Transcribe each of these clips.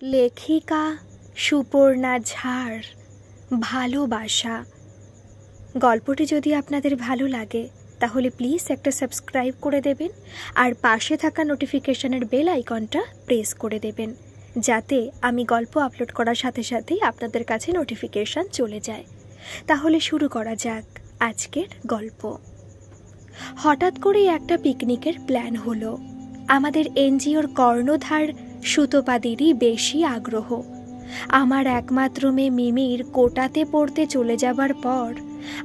লেখিকা সুপর্ণা ঝার ভালোবাসা। গল্পটি যদি আপনাদের ভালো লাগে তাহলে প্লিজ একটা সাবস্ক্রাইব করে দেবেন আর পাশে থাকা নোটিফিকেশনের বেল আইকনটা প্রেস করে দেবেন, যাতে আমি গল্প আপলোড করার সাথে সাথেই আপনাদের কাছে নোটিফিকেশন চলে যায়। তাহলে শুরু করা যাক আজকের গল্প। হঠাৎ করেই একটা পিকনিকের প্ল্যান হলো। আমাদের এনজিওর কর্ণধার সুতোপাদেরই বেশি আগ্রহ। আমার একমাত্র মেয়ে মিমির কোটাতে পড়তে চলে যাবার পর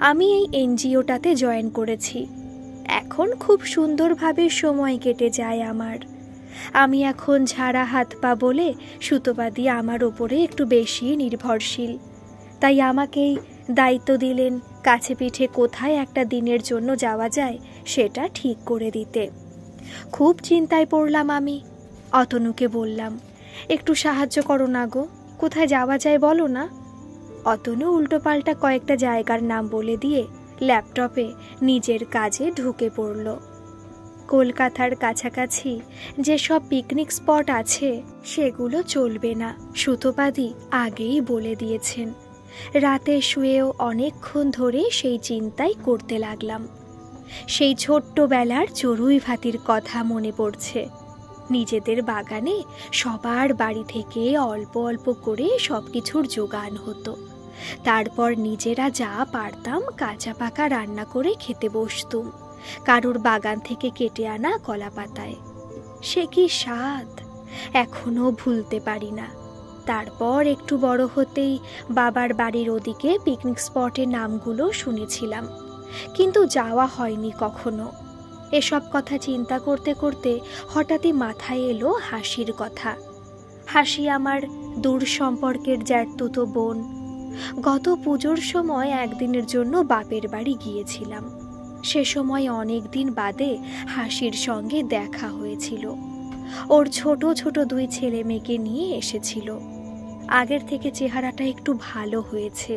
আমি এই এনজিওটাতে জয়েন করেছি। এখন খুব সুন্দরভাবে সময় কেটে যায় আমার। আমি এখন ঝাড়া হাত পা বলে সুতোপাদি আমার ওপরে একটু বেশি নির্ভরশীল, তাই আমাকেই দায়িত্ব দিলেন কাছে পিঠে কোথায় একটা দিনের জন্য যাওয়া যায় সেটা ঠিক করে দিতে। খুব চিন্তায় পড়লাম আমি। অতনুকে বললাম, একটু সাহায্য করো না গো, কোথায় যাওয়া যায় বলো না। অতনু উল্টোপাল্টা কয়েকটা জায়গার নাম বলে দিয়ে ল্যাপটপে নিজের কাজে ঢুকে পড়ল। কলকাতার কাছাকাছি যেসব পিকনিক স্পট আছে সেগুলো চলবে না, সুতোপাদি আগেই বলে দিয়েছেন। রাতে শুয়েও অনেকক্ষণ ধরে সেই চিন্তাই করতে লাগলাম। সেই ছোট্টবেলার চড়ুই ভাতির কথা মনে পড়ছে। নিজেদের বাগানে সবার বাড়ি থেকে অল্প অল্প করে সব কিছুর জোগান হতো। তারপর নিজেরা যা পারতাম কাঁচা পাকা রান্না করে খেতে বসতুম কারুর বাগান থেকে কেটে আনা কলা পাতায়। সে কি স্বাদ, এখনো ভুলতে পারি না। তারপর একটু বড় হতেই বাবার বাড়ির ওদিকে পিকনিক স্পটের নামগুলো শুনেছিলাম, কিন্তু যাওয়া হয়নি কখনো। এসব কথা চিন্তা করতে করতে হঠাৎই মাথায় এলো হাসির কথা। হাসি আমার দূর সম্পর্কের জ্যাঠতুতো বোন। গত পুজোর সময় একদিনের জন্য বাপের বাড়ি গিয়েছিলাম। সে সময় অনেক দিন বাদে হাসির সঙ্গে দেখা হয়েছিল। ওর ছোট ছোট দুই ছেলে মেয়েকে নিয়ে এসেছিল। আগের থেকে চেহারাটা একটু ভালো হয়েছে,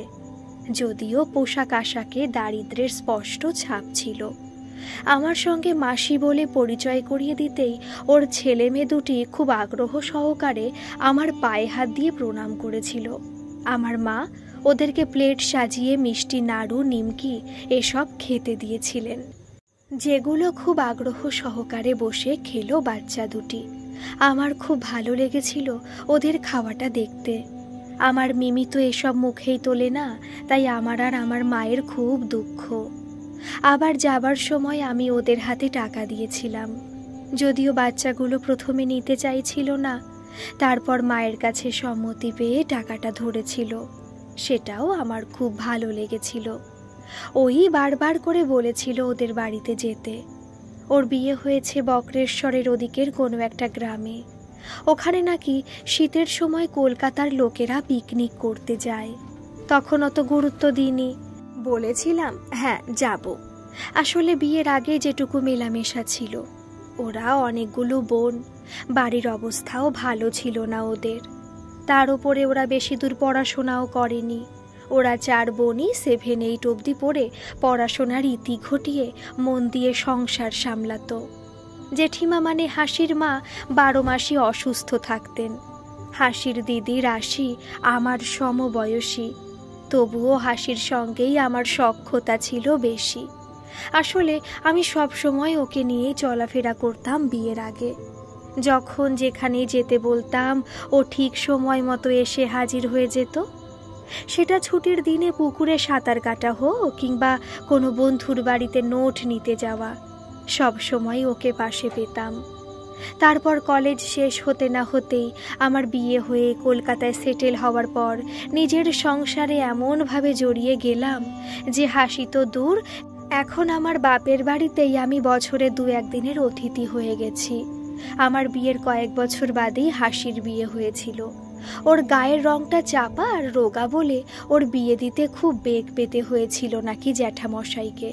যদিও পোশাক আশাকে দারিদ্র্যের স্পষ্ট ছাপ ছিল। আমার সঙ্গে মাসি বলে পরিচয় করিয়ে দিতেই ওর ছেলে মেয়ে দুটি খুব আগ্রহ সহকারে আমার পায়ে হাত দিয়ে প্রণাম করেছিল। আমার মা ওদেরকে প্লেট সাজিয়ে মিষ্টি, নাড়ু, নিমকি এসব খেতে দিয়েছিলেন, যেগুলো খুব আগ্রহ সহকারে বসে খেলো বাচ্চা দুটি। আমার খুব ভালো লেগেছিল ওদের খাওয়াটা দেখতে। আমার মিমি তো এসব মুখেই তোলে না, তাই আমার আর আমার মায়ের খুব দুঃখ। আবার যাবার সময় আমি ওদের হাতে টাকা দিয়েছিলাম, যদিও বাচ্চাগুলো প্রথমে নিতে চাইছিল না। তারপর মায়ের কাছে সম্মতি পেয়ে টাকাটা ধরেছিল। সেটাও আমার খুব ভালো লেগেছিল। ওই বারবার করে বলেছিল ওদের বাড়িতে যেতে। ওর বিয়ে হয়েছে বক্রেশ্বরের ওদিকের কোনো একটা গ্রামে। ওখানে নাকি শীতের সময় কলকাতার লোকেরা পিকনিক করতে যায়। তখন অত গুরুত্ব দিইনি, বলেছিলাম হ্যাঁ যাব। আসলে বিয়ের আগে যেটুকু মেলামেশা ছিল, ওরা অনেকগুলো বোন, বাড়ির অবস্থাও ভালো ছিল না ওদের। তার উপরে ওরা বেশি দূর পড়াশোনাও করেনি। ওরা 4 বোনই 7, 8 অবধি পড়ে পড়াশোনার ইতি ঘটিয়ে মন দিয়ে সংসার সামলাতো। জেঠিমা মানে হাসির মা 12 মাসই অসুস্থ থাকতেন। হাসির দিদি রাশি আমার সমবয়সী, তবুও হাসির সঙ্গেই আমার সখ্যতা ছিল বেশি। আসলে আমি সব সময় ওকে নিয়েই চলাফেরা করতাম বিয়ের আগে। যখন যেখানে যেতে বলতাম ও ঠিক সময় মতো এসে হাজির হয়ে যেত। সেটা ছুটির দিনে পুকুরে সাঁতার কাটা হোক কিংবা কোনো বন্ধুর বাড়িতে নোট নিতে যাওয়া, সব সময় ওকে পাশে পেতাম। তারপর কলেজ শেষ হতে না হতেই আমার বিয়ে হয়ে কলকাতায় সেটেল হওয়ার পর নিজের সংসারে এমনভাবে জড়িয়ে গেলাম যে হাসি তো দূর, এখন আমার বাপের বাড়িতেই আমি বছরে 2-1 দিনের অতিথি হয়ে গেছি। আমার বিয়ের কয়েক বছর বাদেই হাসির বিয়ে হয়েছিল। ওর গায়ের রংটা চাপা আর রোগা বলে ওর বিয়ে দিতে খুব বেগ পেতে হয়েছিল নাকি জ্যাঠামশাইকে।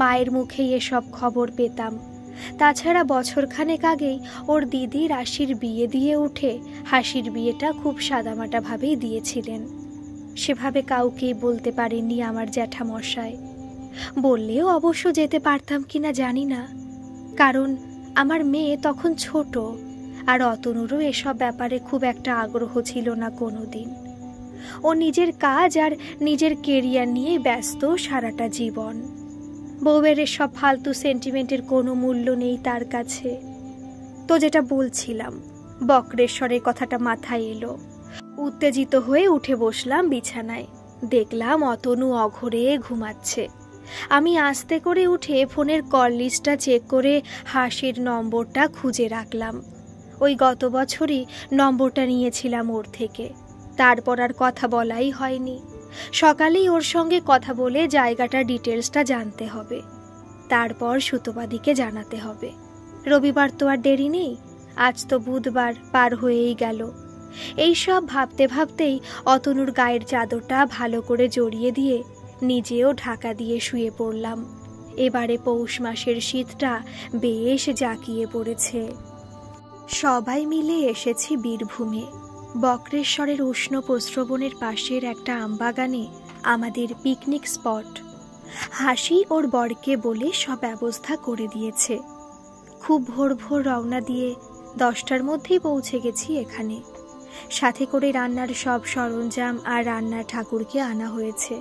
মায়ের মুখেই এসব খবর পেতাম। তাছাড়া বছরখানেক আগেই ওর দিদি রাশির বিয়ে দিয়ে উঠে হাসির বিয়েটা খুব সাদামাটাভাবেই দিয়েছিলেন। সেভাবে কাউকেই বলতে পারেননি আমার জ্যাঠামশাই। বললেও অবশ্য যেতে পারতাম কিনা জানি না, কারণ আমার মেয়ে তখন ছোট আর অতনুরও এসব ব্যাপারে খুব একটা আগ্রহ ছিল না কোনোদিন। ও নিজের কাজ আর নিজের কেরিয়ার নিয়ে ব্যস্ত সারাটা জীবন। বউয়ের এসব ফালতু সেন্টিমেন্টের কোনো মূল্য নেই তার কাছে। তো যেটা বলছিলাম, বক্রেশ্বরের কথাটা মাথায় এলো। উত্তেজিত হয়ে উঠে বসলাম বিছানায়। দেখলাম অতনু অঘরে ঘুমাচ্ছে। আমি আস্তে করে উঠে ফোনের কল লিস্টটা চেক করে হাসির নম্বরটা খুঁজে রাখলাম। ওই গত বছরই নম্বরটা নিয়েছিলাম ওর থেকে। তারপর আর কথা বলাই হয়নি। সকালেই ওর সঙ্গে কথা বলে জায়গাটার ডিটেলসটা জানতে হবে, তারপর সুতোপাদিকে জানাতে হবে। রবিবার তো আর দেরি নেই, আজ তো বুধবার পার হয়েই গেল। এইসব ভাবতে ভাবতেই অতনুর গায়ের চাদরটা ভালো করে জড়িয়ে দিয়ে নিজেও ঢাকা দিয়ে শুয়ে পড়লাম। এবারে পৌষ মাসের শীতটা বেশ জাঁকিয়ে পড়েছে। সবাই মিলে এসেছি বীরভূমে। বক্রেশ্বরের উষ্ণ প্রস্রবণের পাশের একটা আমবাগানে আমাদের পিকনিক স্পট। হাসি ওর বরকে বলে সব ব্যবস্থা করে দিয়েছে। খুব ভোর ভোর রওনা দিয়ে 10টার মধ্যেই পৌঁছে গেছি এখানে। সাথে করে রান্নার সব সরঞ্জাম আর রান্নার ঠাকুরকে আনা হয়েছে।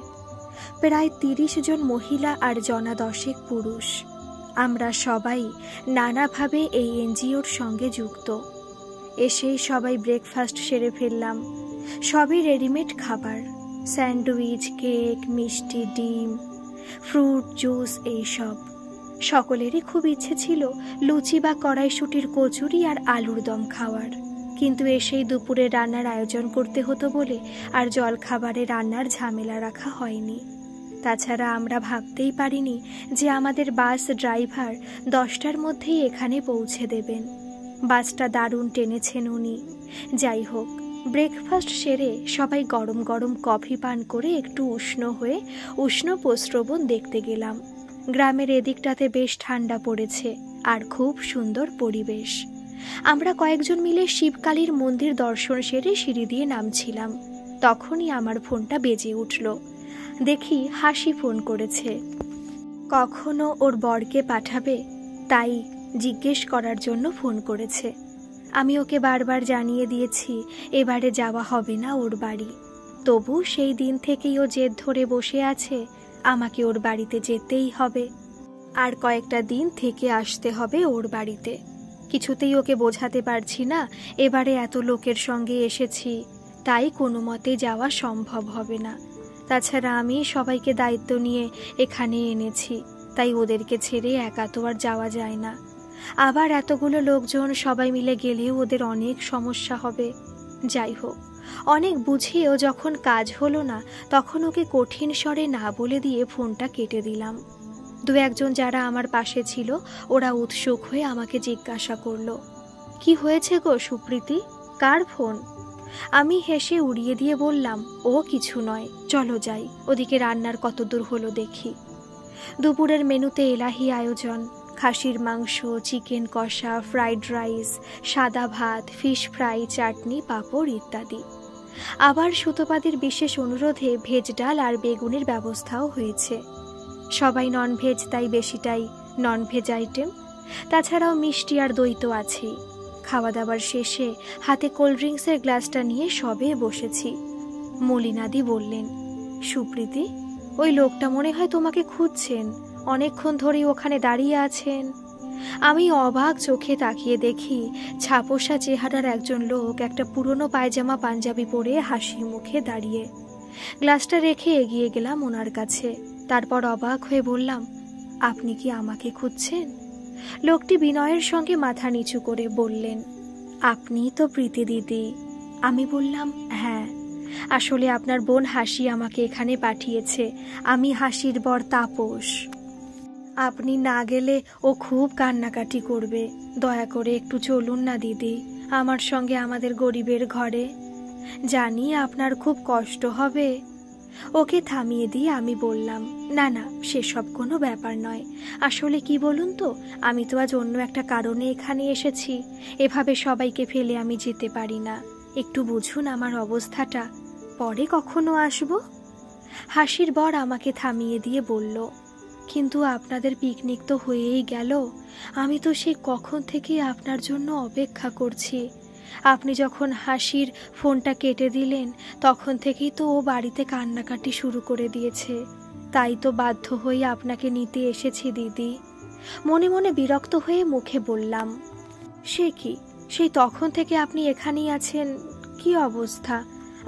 প্রায় 30 জন মহিলা আর জনা 10 পুরুষ। আমরা সবাই নানাভাবে এই এনজিওর সঙ্গে যুক্ত। এসেই সবাই ব্রেকফাস্ট সেরে ফেললাম। সবই রেডিমেড খাবার, স্যান্ডউইচ, কেক, মিষ্টি, ডিম, ফ্রুট জুস, এইসব। সকলেরই খুব ইচ্ছে ছিল লুচি বা কড়াইশুঁটির কচুরি আর আলুর দম খাওয়ার, কিন্তু এসেই দুপুরে রান্নার আয়োজন করতে হতো বলে আর জলখাবারে রান্নার ঝামেলা রাখা হয়নি। তাছাড়া আমরা ভাবতেই পারিনি যে আমাদের বাস ড্রাইভার 10টার মধ্যেই এখানে পৌঁছে দেবেন। বাসটা দারুণ টেনেছেন উনি। যাই হোক, ব্রেকফাস্ট সেরে সবাই গরম গরম কফি পান করে একটু উষ্ণ হয়ে উষ্ণ প্রস্রবণ দেখতে গেলাম। গ্রামের এদিকটাতে বেশ ঠান্ডা পড়েছে আর খুব সুন্দর পরিবেশ। আমরা কয়েকজন মিলে শিবকালীর মন্দির দর্শন সেরে সিঁড়ি দিয়ে নামছিলাম। তখনই আমার ফোনটা বেজে উঠল। দেখি হাসি ফোন করেছে। কখনো ওর বরকে পাঠাবে তাই জিজ্ঞেস করার জন্য ফোন করেছে। আমি ওকে বারবার জানিয়ে দিয়েছি এবারে যাওয়া হবে না ওর বাড়ি। তবু সেই দিন থেকেই ও জেদ ধরে বসে আছে আমাকে ওর বাড়িতে যেতেই হবে, আর কয়েকটা দিন থেকে আসতে হবে ওর বাড়িতে। কিছুতেই ওকে বোঝাতে পারছি না এবারে এত লোকের সঙ্গে এসেছি, তাই কোনো মতে যাওয়া সম্ভব হবে না। তাছাড়া আমি সবাইকে দায়িত্ব নিয়ে এখানে এনেছি, তাই ওদেরকে ছেড়ে একা তো আর যাওয়া যায় না। আবার এতগুলো লোকজন সবাই মিলে গেলেও ওদের অনেক সমস্যা হবে। যাই হোক, অনেক বুঝিয়েও যখন কাজ হলো না তখন ওকে কঠিন স্বরে না বলে দিয়ে ফোনটা কেটে দিলাম। 2-1 যারা আমার পাশে ছিল ওরা উৎসুক হয়ে আমাকে জিজ্ঞাসা করলো, কি হয়েছে গো সুপ্রীতি, কার ফোন? আমি হেসে উড়িয়ে দিয়ে বললাম, ও কিছু নয়, চলো যাই, ওদিকে রান্নার কত দূর হলো দেখি। দুপুরের মেনুতে এলাহি আয়োজন, খাসির মাংস, চিকেন কষা, ফ্রাইড রাইস, সাদা ভাত, ফিশ ফ্রাই, চাটনি, পাঁপড় ইত্যাদি। আবার সুতোপাদির বিশেষ অনুরোধে ভেজ ডাল আর বেগুনের ব্যবস্থাও হয়েছে। সবাই ননভেজ, তাই বেশিটাই ননভেজ আইটেম। তাছাড়াও মিষ্টি আর দই তো আছেই। খাওয়া দাওয়ার শেষে হাতে কোল্ড ড্রিঙ্কসের গ্লাসটা নিয়ে সবে বসেছি। মলিনাদি বললেন, সুপ্রীতি, ওই লোকটা মনে হয় তোমাকে খুঁজছেন, অনেকক্ষণ ধরেই ওখানে দাঁড়িয়ে আছেন। আমি অবাক চোখে তাকিয়ে দেখি ছাপোষা চেহারার একজন লোক একটা পুরনো পায়জামা পাঞ্জাবি পরে হাসি মুখে দাঁড়িয়ে। গ্লাসটা রেখে এগিয়ে গেলাম ওনার কাছে। তারপর অবাক হয়ে বললাম, আপনি কি আমাকে খুঁজছেন? লোকটি বিনয়ের সঙ্গে মাথা নিচু করে বললেন, আপনি তো প্রীতি দিদি। আমি বললাম, হ্যাঁ, আসলে আপনার বোন হাসি আমাকে এখানে পাঠিয়েছে। আমি হাসির বর তাপস। আপনি না গেলে ও খুব কান্নাকাটি করবে। দয়া করে একটু চলুন না দিদি আমার সঙ্গে আমাদের গরিবের ঘরে। জানি আপনার খুব কষ্ট হবে। ওকে থামিয়ে দিয়ে আমি বললাম, না না, সেসব কোনো ব্যাপার নয়। আসলে কি বলুন তো, আমি তো আজ অন্য একটা কারণে এখানে এসেছি। এভাবে সবাইকে ফেলে আমি যেতে পারি না। একটু বুঝুন আমার অবস্থাটা, পরে কখনো আসবো। হাসির বর আমাকে থামিয়ে দিয়ে বলল, কিন্তু আপনাদের পিকনিক তো হয়েই গেল। আমি তো সেই কখন থেকে আপনার জন্য অপেক্ষা করছি। আপনি যখন হাসির ফোনটা কেটে দিলেন তখন থেকেই তো ও বাড়িতে কান্নাকাটি শুরু করে দিয়েছে। তাই তো বাধ্য হয়ে আপনাকে নিতে এসেছি দিদি। মনে মনে বিরক্ত হয়ে মুখে বললাম, সে কি, সেই তখন থেকে আপনি এখানেই আছেন? কি অবস্থা?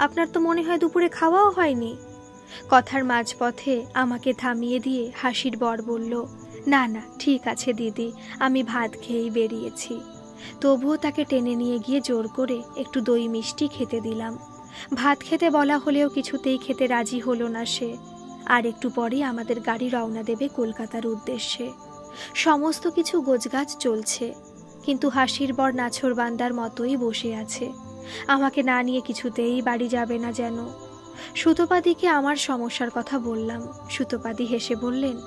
আপনার তো মনে হয় দুপুরে খাওয়াও হয়নি। কথার মাঝপথে আমাকে থামিয়ে দিয়ে হাসির বর বলল, না না ঠিক আছে দিদি, আমি ভাত খেয়েই বেরিয়েছি। তবুও তাকে টেনে নিয়ে গিয়ে জোর করে একটু দই মিষ্টি খেতে দিলাম। ভাত খেতে বলা হলেও কিছুতেই খেতে রাজি হলো না সে। আর একটু পরেই আমাদের গাড়ি রওনা দেবে কলকাতার উদ্দেশ্যে। সমস্ত কিছু গোছগাছ চলছে, কিন্তু হাসির বর নাছোড়বান্দার মতোই বসে আছে। আমাকে না নিয়ে কিছুতেই বাড়ি যাবে না যেন। সুতোপাদিকে আমার সমস্যার কথা বললাম। সুতোপাদি হেসে বললেন,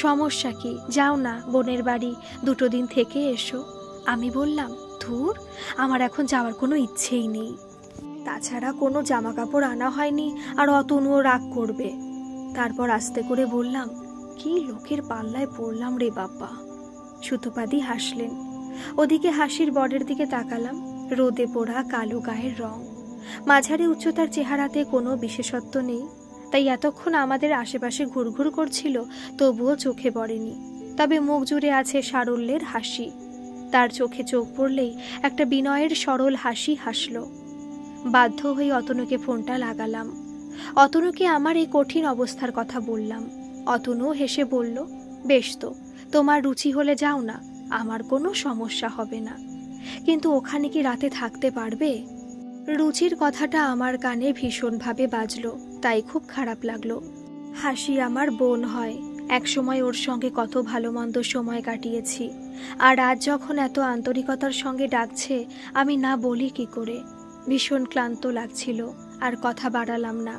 সমস্যা কি, যাও না বোনের বাড়ি, 2 দিন থেকে এসো। আমি বললাম, ধুর, আমার এখন যাওয়ার কোনো ইচ্ছেই নেই। তাছাড়া কোনো জামা কাপড় আনা হয়নি, আর অতনুও রাগ করবে। তারপর আস্তে করে বললাম, কি লোকের পাল্লায় পড়লাম রে বাবা। সুতোপাদি হাসলেন। ওদিকে হাসির বরের দিকে তাকালাম। রোদে পোড়া কালো গায়ের রং, মাঝারি উচ্চতার চেহারাতে কোনো বিশেষত্ব নেই। তাই এতক্ষণ আমাদের আশেপাশে ঘুরঘুর করছিল, তবুও চোখে পড়েনি। তবে মুখ জুড়ে আছে সারল্যের হাসি। তার চোখে চোখ পড়লেই একটা বিনয়ের সরল হাসি হাসল। বাধ্য হয়ে অতনুকে ফোনটা লাগালাম। অতনুকে আমার এই কঠিন অবস্থার কথা বললাম। অতনু হেসে বলল, বেশ তো, তোমার রুচি হলে যাও না, আমার কোনো সমস্যা হবে না। কিন্তু ওখানে কি রাতে থাকতে পারবে? রুচির কথাটা আমার কানে ভীষণভাবে বাজলো, তাই খুব খারাপ লাগলো। হাসি আমার বোন হয়, একসময় ওর সঙ্গে কত ভালো মন্দ সময় কাটিয়েছি। আর আজ যখন এত আন্তরিকতার সঙ্গে ডাকছে, আমি না বলি কি করে? ভীষণ ক্লান্ত লাগছিল, আর কথা বাড়ালাম না।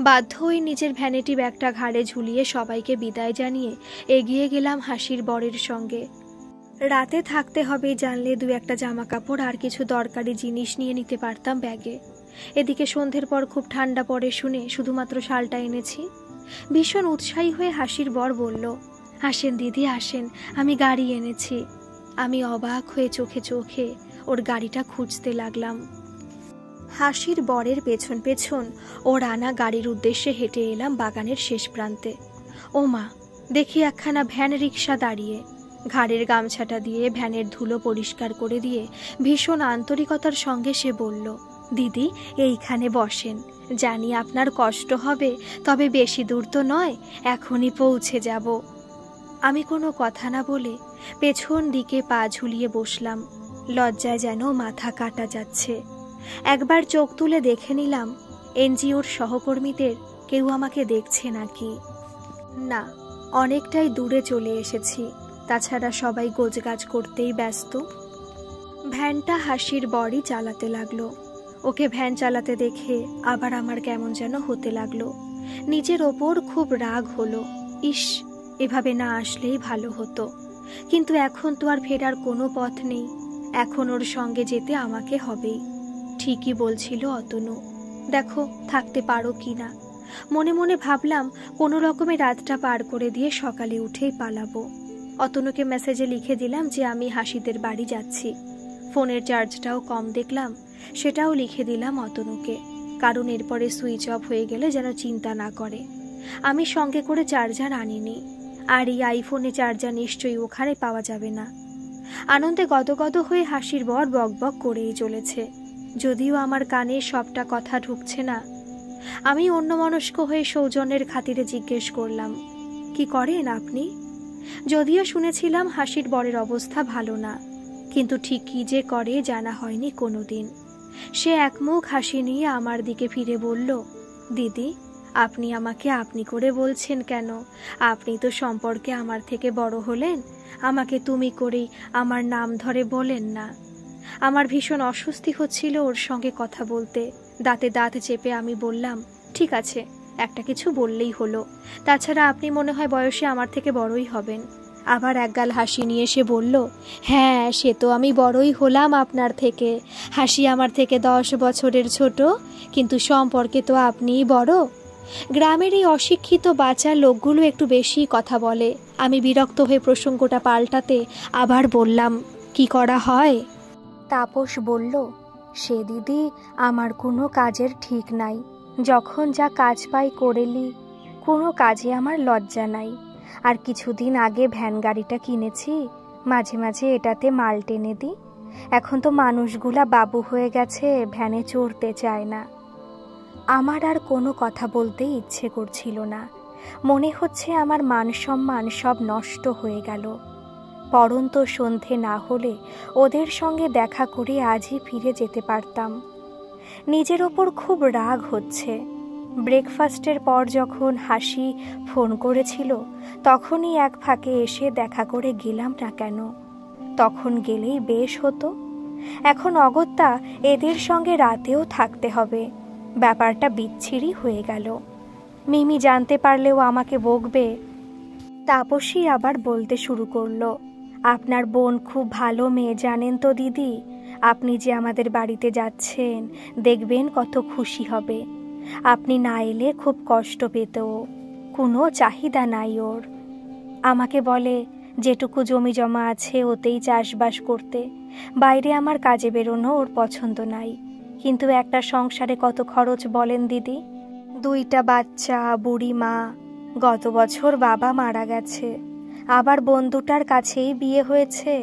বাধ্য হয়ে নিজের ভ্যানিটি ব্যাগটা ঘাড়ে ঝুলিয়ে সবাইকে বিদায় জানিয়ে এগিয়ে গেলাম হাসির বরের সঙ্গে। রাতে থাকতে হবে জানলে 2-1 জামা কাপড় আর কিছু দরকারি জিনিস নিয়ে নিতে পারতাম ব্যাগে। এদিকে সন্ধ্যের পর খুব ঠান্ডা পড়ে শুনে শুধুমাত্র শালটা এনেছি। ভীষণ উৎসাহী হয়ে হাসির বর বলল, আসেন দিদি আসেন, আমি গাড়ি এনেছি। আমি অবাক হয়ে চোখে চোখে ওর গাড়িটা খুঁজতে লাগলাম। হাসির বরের পেছন পেছন ওর আনা গাড়ির উদ্দেশ্যে হেঁটে এলাম বাগানের শেষ প্রান্তে। ও মা, দেখি একখানা ভ্যান রিক্সা দাঁড়িয়ে। ঘাড়ের গামছাটা দিয়ে ভ্যানের ধুলো পরিষ্কার করে দিয়ে ভীষণ আন্তরিকতার সঙ্গে সে বলল, দিদি এইখানে বসেন, জানি আপনার কষ্ট হবে, তবে বেশি দূর তো নয়, এখনই পৌঁছে যাব। আমি কোনো কথা না বলে পেছন দিকে পা ঝুলিয়ে বসলাম। লজ্জায় যেন মাথা কাটা যাচ্ছে। একবার চোখ তুলে দেখে নিলাম এনজিওর সহকর্মীদের কেউ আমাকে দেখছে নাকি। না, অনেকটাই দূরে চলে এসেছি। তাছাড়া সবাই গোছগাছ করতেই ব্যস্ত। ভ্যানটা হাসির বরই চালাতে লাগলো। ওকে ভ্যান চালাতে দেখে আবার আমার কেমন যেন হতে লাগলো। নিজের ওপর খুব রাগ হলো। ইস, এভাবে না আসলেই ভালো হতো। কিন্তু এখন তো আর ফেরার কোনো পথ নেই। এখন ওর সঙ্গে যেতে আমাকে হবেই। ঠিকই বলছিল অতনু, দেখো থাকতে পারো কি না। মনে মনে ভাবলাম কোনো রকমে রাতটা পার করে দিয়ে সকালে উঠেই পালাবো। অতনুকে মেসেজে লিখে দিলাম যে আমি হাসিদের বাড়ি যাচ্ছি। ফোনের চার্জটাও কম দেখলাম, সেটাও লিখে দিলাম অতনুকে, কারণ এরপরে সুইচ অফ হয়ে গেলে যেন চিন্তা না করে। আমি সঙ্গে করে চার্জার আনিনি, আর এই আইফোনে চার্জার নিশ্চয়ই ওখানে পাওয়া যাবে না। আনন্দে গদগদ হয়ে হাসির বর বকবক করেই চলেছে, যদিও আমার কানে সবটা কথা ঢুকছে না। আমি অন্যমনস্ক হয়ে সৌজন্যের খাতিরে জিজ্ঞেস করলাম, কি করেন আপনি? যদিও শুনেছিলাম হাসির বরের অবস্থা ভালো না, কিন্তু ঠিক কি যে করে জানা হয়নি কোনোদিন। সে একমুখ হাসি নিয়ে আমার দিকে ফিরে বলল, দিদি আপনি আমাকে আপনি করে বলছেন কেন? আপনি তো সম্পর্কে আমার থেকে বড় হলেন, আমাকে তুমি করেই আমার নাম ধরে বলেন না। আমার ভীষণ অস্বস্তি হচ্ছিল ওর সঙ্গে কথা বলতে। দাঁতে দাঁত চেপে আমি বললাম, ঠিক আছে, একটা কিছু বললেই হলো। তাছাড়া আপনি মনে হয় বয়সে আমার থেকে বড়ই হবেন। আবার একগাল হাসি নিয়ে সে বলল, হ্যাঁ সে তো আমি বড়ই হলাম আপনার থেকে। হাসি আমার থেকে 10 বছরের ছোট, কিন্তু সম্পর্কে তো আপনিই বড়। গ্রামের এই অশিক্ষিত বাচ্চা লোকগুলো একটু বেশি কথা বলে। আমি বিরক্ত হয়ে প্রসঙ্গটা পাল্টাতে আবার বললাম, কি করা হয়? তাপস বলল, সে দিদি, আমার কোনো কাজের ঠিক নাই। যখন যা কাজ পাই করেলি, কোনো কাজে আমার লজ্জা নাই। আর কিছুদিন আগে ভ্যান গাড়িটা কিনেছি, মাঝে মাঝে এটাতে মাল টেনে দিই। এখন তো মানুষগুলা বাবু হয়ে গেছে, ভ্যানে চড়তে চায় না। আমার আর কোনো কথা বলতে ইচ্ছে করছিল না। মনে হচ্ছে আমার মান সম্মান সব নষ্ট হয়ে গেল। পরন্ত সন্ধে না হলে ওদের সঙ্গে দেখা করে আজই ফিরে যেতে পারতাম। নিজের ওপর খুব রাগ হচ্ছে। ব্রেকফাস্টের পর যখন হাসি ফোন করেছিল, তখনই এক ফাঁকে এসে দেখা করে গেলাম না কেন? তখন গেলেই বেশ হতো। এখন অগত্যা এদের সঙ্গে রাতেও থাকতে হবে। ব্যাপারটা বিচ্ছিরি হয়ে গেল। মিমি জানতে পারলেও আমাকে বকবে। তাপসী আবার বলতে শুরু করলো, আপনার বোন খুব ভালো মেয়ে জানেন তো দিদি। আপনি যে আমাদের বাড়িতে যাচ্ছেন, দেখবেন কত খুশি হবে। আপনি না এলে খুব কষ্ট পেত। কোনো চাহিদা নাই ওর। আমাকে বলে, যেটুকু জমি জমা আছে ওতেই চাষবাস করতে। বাইরে আমার কাজে বেরোনো ওর পছন্দ নাই। কিন্তু একটা সংসারে কত খরচ বলেন দিদি? 2টা বাচ্চা, বুড়ি মা। গত বছর বাবা মারা গেছে। আবার বন্ধুটার কাছেই বিয়ে হয়েছে,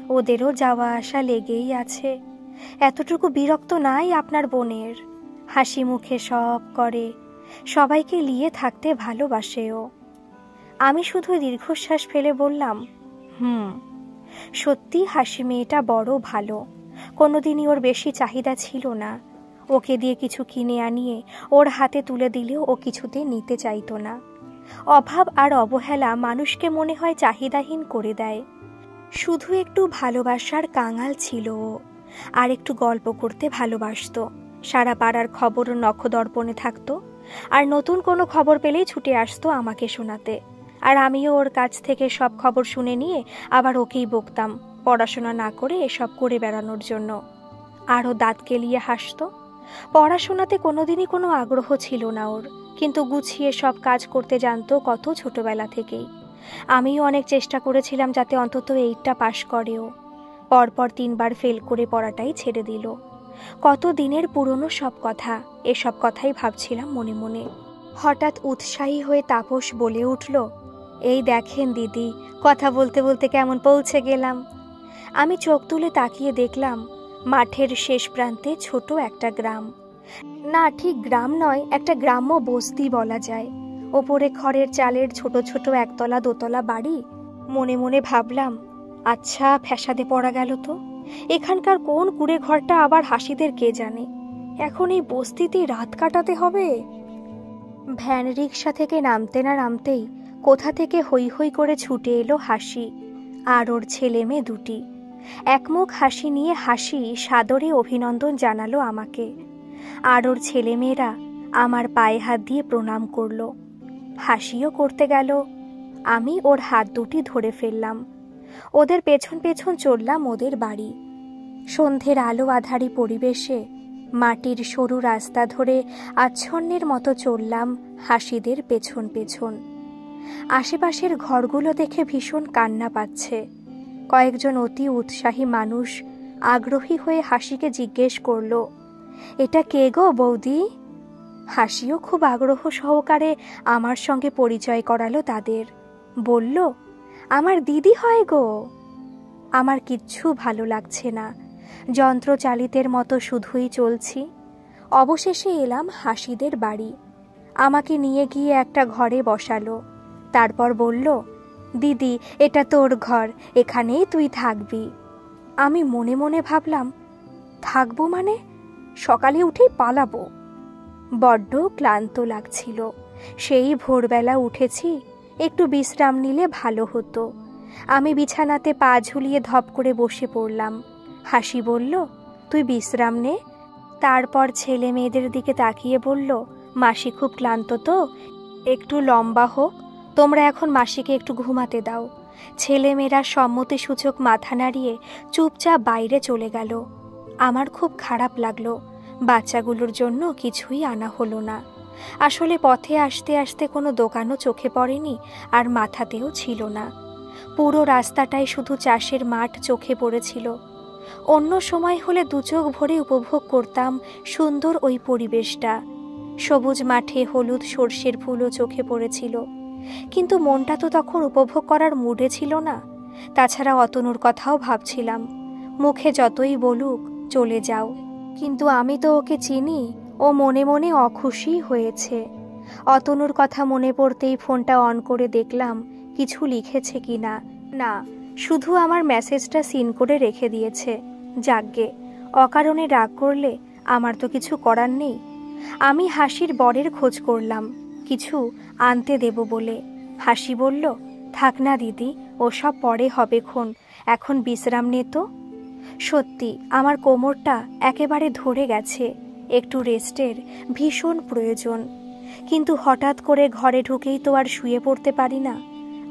ওদেরও যাওয়া আসা লেগেই আছে। এতটুকু বিরক্ত নাই আপনার বোনের? হাসি মুখে সব করে, সবাইকে নিয়ে থাকতে ভালোবাসেও। আমি শুধু দীর্ঘশ্বাস ফেলে বললাম, সত্যি হাসি মেয়েটা বড় ভালো। কোনোদিনই ওর বেশি চাহিদা ছিল না। ওকে দিয়ে কিছু কিনে আনিয়ে ওর হাতে তুলে দিলেও ও কিছুতে নিতে চাইতো না। অভাব আর অবহেলা মানুষকে মনে হয় চাহিদাহীন করে দেয়। শুধু একটু ভালোবাসার কাঙাল ছিল ও। আর একটু গল্প করতে ভালোবাসতো। সারা পাড়ার খবর নখদর্পণে থাকতো। আর নতুন কোনো খবর পেলেই ছুটে আসতো আমাকে শোনাতে। আর আমিও ওর কাছ থেকে সব খবর শুনে নিয়ে আবার ওকেই বকতাম পড়াশোনা না করে এসব করে বেড়ানোর জন্য। আরও দাঁত কেলিয়ে হাসতো। পড়াশোনাতে কোনোদিনই কোনো আগ্রহ ছিল না ওর, কিন্তু গুছিয়ে সব কাজ করতে জানতো কত ছোটবেলা থেকেই। আমিও অনেক চেষ্টা করেছিলাম যাতে অন্তত 8টা পাশ করেও। পরপর 3বার ফেল করে পড়াটাই ছেড়ে দিল। কত দিনের পুরনো সব কথা, এসব কথাই ভাবছিলাম মনে মনে। হঠাৎ উৎসাহী হয়ে তাপস বলে উঠল, এই দেখেন দিদি, কথা বলতে বলতে কেমন পৌঁছে গেলাম। আমি চোখ তুলে তাকিয়ে দেখলাম মাঠের শেষ প্রান্তে ছোট একটা গ্রাম। না, ঠিক গ্রাম নয়, একটা গ্রাম্য বস্তি বলা যায়। ওপরে খড়ের চালের ছোট ছোট 1তলা 2তলা বাড়ি। মনে মনে ভাবলাম, আচ্ছা ফ্যাসাদে পড়া গেল তো। এখানকার কোন কুড়ে ঘরটা আবার হাসিদের কে জানে। এখন এই বস্তিতে রাত কাটাতে হবে। ভ্যান রিক্সা থেকে নামতে না নামতেই কোথা থেকে হৈ হৈ করে ছুটে এলো হাসি আর ওর ছেলে মেয়ে 2টি। একমুখ হাসি নিয়ে হাসি সাদরে অভিনন্দন জানালো আমাকে। আর ওর ছেলেমেয়েরা আমার পায়ে হাত দিয়ে প্রণাম করলো। হাসিও করতে গেল। আমি ওর হাত 2টি ধরে ফেললাম। ওদের পেছন পেছন চললাম ওদের বাড়ি। সন্ধ্যের আলো আধারি পরিবেশে মাটির সরু রাস্তা ধরে আচ্ছন্নের মতো চললাম হাসিদের পেছন পেছন। আশেপাশের ঘরগুলো দেখে ভীষণ কান্না পাচ্ছে। কয়েকজন অতি উৎসাহী মানুষ আগ্রহী হয়ে হাসিকে জিজ্ঞেস করলো, এটা কে গো বৌদি? হাসিও খুব আগ্রহ সহকারে আমার সঙ্গে পরিচয় করালো তাদের। বলল, আমার দিদি হয় গো। আমার কিচ্ছু ভালো লাগছে না। যন্ত্রচালিতের মতো শুধুই চলছি। অবশেষে এলাম হাসিদের বাড়ি। আমাকে নিয়ে গিয়ে একটা ঘরে বসালো। তারপর বলল, দিদি, এটা তোর ঘর, এখানেই তুই থাকবি। আমি মনে মনে ভাবলাম, থাকবো মানে? সকালে উঠেই পালাবো। বড্ড ক্লান্ত লাগছিল। সেই ভোরবেলা উঠেছি, একটু বিশ্রাম নিলে ভালো হতো। আমি বিছানাতে পা ঝুলিয়ে ধপ করে বসে পড়লাম। হাসি বলল, তুই বিশ্রাম নে। তারপর ছেলে মেয়েদের দিকে তাকিয়ে বলল, মাসি খুব ক্লান্ত তো, একটু লম্বা হোক, তোমরা এখন মাসিকে একটু ঘুমাতে দাও। ছেলেমেয়েরা সম্মতিসূচক মাথা নাড়িয়ে চুপচাপ বাইরে চলে গেল। আমার খুব খারাপ লাগলো। বাচ্চাগুলোর জন্য কিছুই আনা হলো না। আসলে পথে আসতে আসতে কোনো দোকানও চোখে পড়েনি, আর মাথাতেও ছিল না। পুরো রাস্তাটাই শুধু চাষের মাঠ চোখে পড়েছিল। অন্য সময় হলে দু চোখ ভরে উপভোগ করতাম সুন্দর ওই পরিবেশটা। সবুজ মাঠে হলুদ সর্ষের ফুলও চোখে পড়েছিল, কিন্তু মনটা তো তখন উপভোগ করার মুডে ছিল না। তাছাড়া অতনুর কথাও ভাবছিলাম। মুখে যতই বলুক চলে যাও, কিন্তু আমি তো ওকে চিনি, ও মনে মনে অখুশি হয়েছে। অতনুর কথা মনে পড়তেই ফোনটা অন করে দেখলাম কিছু লিখেছে কি না। না, শুধু আমার মেসেজটা সিন করে রেখে দিয়েছে। যাকগে, অকারণে রাগ করলে আমার তো কিছু করার নেই। আমি হাসির বরের খোঁজ করলাম কিছু আনতে দেব বলে। হাসি বলল, থাক না দিদি, ওসব পরে হবে খন, এখন বিশ্রাম নে তো। সত্যি আমার কোমরটা একেবারে ধরে গেছে, একটু রেস্টের ভীষণ প্রয়োজন। কিন্তু হঠাৎ করে ঘরে ঢুকেই তো আর শুয়ে পড়তে পারি না।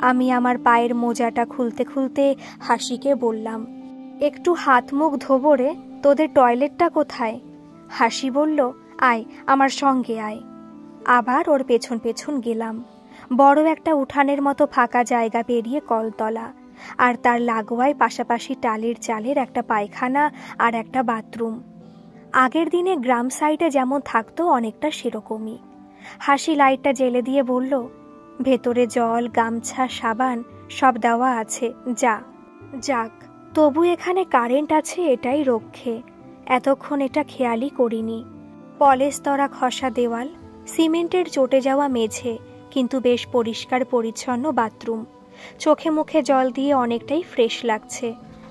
আমি আমার পায়ের মোজাটা খুলতে খুলতে হাসিকে বললাম, একটু হাত মুখ ধোবো রে, তোদের টয়লেটটা কোথায়? হাসি বলল, আয় আমার সঙ্গে আয়। আবার ওর পেছন পেছন গেলাম। বড় একটা উঠানের মতো ফাঁকা জায়গা পেরিয়ে কলতলা, আর তার লাগোয়ায় পাশাপাশি টালির চালের একটা পায়খানা আর একটা বাথরুম। আগের দিনে গ্রাম সাইডে যেমন থাকতো অনেকটা সেরকমই। হাসি লাইটটা জ্বেলে দিয়ে বলল, ভেতরে জল, গামছা, সাবান সব দেওয়া আছে, যা। যাক, তবু এখানে কারেন্ট আছে, এটাই রক্ষে। এতক্ষণ এটা খেয়ালই করিনি। পলেস্তরা খসা দেওয়াল, সিমেন্টের চটে যাওয়া মেঝে, কিন্তু বেশ পরিষ্কার পরিচ্ছন্ন বাথরুম। চোখে মুখে জল দিয়ে অনেকটাই ফ্রেশ লাগছে।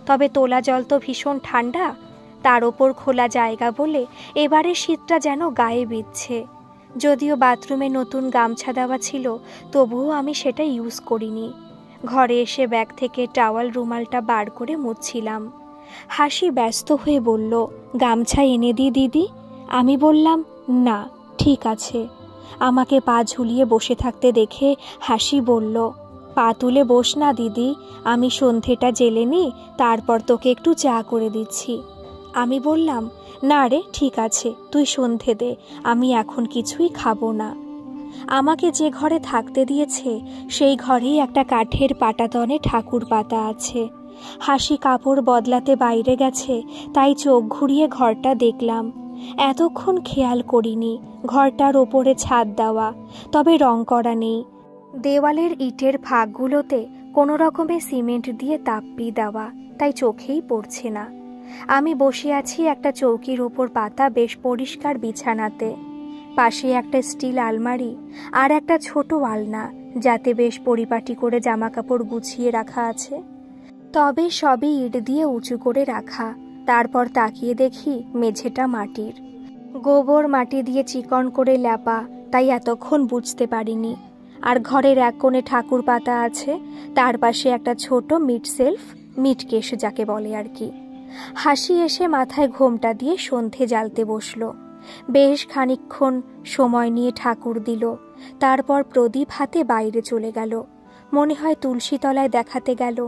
তবে তোলা জল তো ভীষণ ঠান্ডা, তার ওপর খোলা জায়গা বলে এবারে শীতটা যেন গায়ে বিঁধছে। যদিও বাথরুমে নতুন গামছা দেওয়া ছিল, তবুও আমি সেটা ইউজ করিনি। ঘরে এসে ব্যাগ থেকে টাওয়াল রুমালটা বার করে মুছছিলাম। হাসি ব্যস্ত হয়ে বলল, গামছা এনে দিই দিদি? আমি বললাম, না ঠিক আছে। আমাকে পা ঝুলিয়ে বসে থাকতে দেখে হাসি বলল, পা তুলে বস না দিদি, আমি সন্ধেটা জেলে নিই, তারপর তোকে একটু চা করে দিচ্ছি। আমি বললাম, না রে, ঠিক আছে, তুই সন্ধে দে, আমি এখন কিছুই খাবো না। আমাকে যে ঘরে থাকতে দিয়েছে সেই ঘরেই একটা কাঠের পাটাতনে ঠাকুর পাতা আছে। হাসি কাপড় বদলাতে বাইরে গেছে, তাই চোখ ঘুরিয়ে ঘরটা দেখলাম। এতক্ষণ খেয়াল করিনি ঘরটার ওপরে ছাদ দেওয়া, তবে রং করা নেই। দেওয়ালের ইটের ফাঁকগুলোতে কোনো রকমে সিমেন্ট দিয়ে তাপ্পি দেওয়া, তাই চোখেই পড়ছে না। আমি বসে আছি একটা চৌকির ওপর পাতা বেশ পরিষ্কার বিছানাতে। পাশে একটা স্টিল আলমারি আর একটা ছোট আলনা, যাতে বেশ পরিপাটি করে জামা কাপড় গুছিয়ে রাখা আছে। তবে সবই ইট দিয়ে উঁচু করে রাখা। তারপর তাকিয়ে দেখি মেঝেটা মাটির, গোবর মাটি দিয়ে চিকন করে ল্যাপা, তাই এতক্ষণ বুঝতে পারিনি। আর ঘরের এক কোণে ঠাকুর পাতা আছে, তার পাশে একটা ছোট মিট সেলফ, মিট কেশ যাকে বলে আর কি। হাসি এসে মাথায় ঘোমটা দিয়ে সন্ধে জ্বালতে বসলো। বেশ খানিকক্ষণ সময় নিয়ে ঠাকুর দিল, তারপর প্রদীপ হাতে বাইরে চলে গেল। মনে হয় তুলসী তলায় দেখাতে গেল।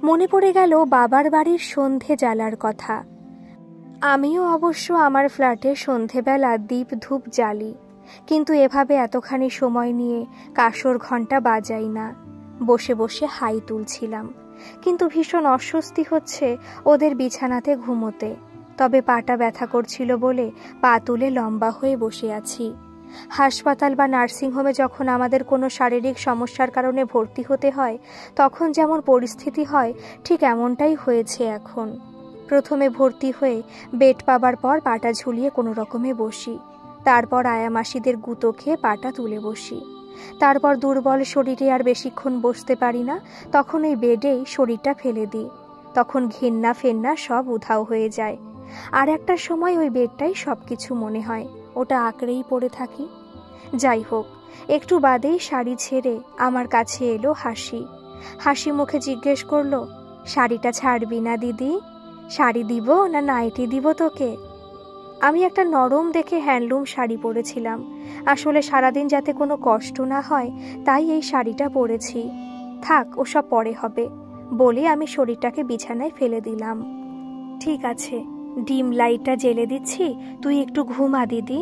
মনে পড়ে গেল বাবার বাড়ির সন্ধে জ্বালার কথা। আমিও অবশ্য আমার ফ্ল্যাটে সন্ধেবেলা দীপ ধূপ জ্বালি, কিন্তু এভাবে এতখানি সময় নিয়ে কাসর ঘণ্টা বাজাই না। বসে বসে হাই তুলছিলাম, কিন্তু ভীষণ অস্বস্তি হচ্ছে ওদের বিছানাতে ঘুমোতে। তবে পাটা ব্যথা করছিল বলে পা তুলে লম্বা হয়ে বসে আছি। হাসপাতাল বা নার্সিংহোমে যখন আমাদের কোনো শারীরিক সমস্যার কারণে ভর্তি হতে হয়, তখন যেমন পরিস্থিতি হয় ঠিক এমনটাই হয়েছে এখন। প্রথমে ভর্তি হয়ে বেড পাবার পর পাটা ঝুলিয়ে কোনো রকমে বসি, তারপর আয়ামাসিদের গুঁতো খেয়ে পাটা তুলে বসি। তারপর দুর্বল শরীরে আর বেশিক্ষণ বসতে পারি না, তখন ওই বেডেই শরীরটা ফেলে দিই। তখন ঘেন্না ফেন্না সব উধাও হয়ে যায়। আর একটা সময় ওই বেডটাই সব কিছু মনে হয়, ওটা আঁকড়েই পড়ে থাকি। যাই হোক, একটু বাদেই শাড়ি ছেড়ে আমার কাছে এলো হাসি। হাসি মুখে জিজ্ঞেস করলো, শাড়িটা ছাড়বি না দিদি? শাড়ি দিব না নাইটি দিব তোকে? আমি একটা নরম দেখে হ্যান্ডলুম শাড়ি পরেছিলাম। আসলে সারাদিন যাতে কোনো কষ্ট না হয় তাই এই শাড়িটা পরেছি। থাক, ওসব পরে হবে বলে আমি শরীরটাকে বিছানায় ফেলে দিলাম। ঠিক আছে, ডিম লাইটটা জ্বেলে দিচ্ছি, তুই একটু ঘুমা দিদি।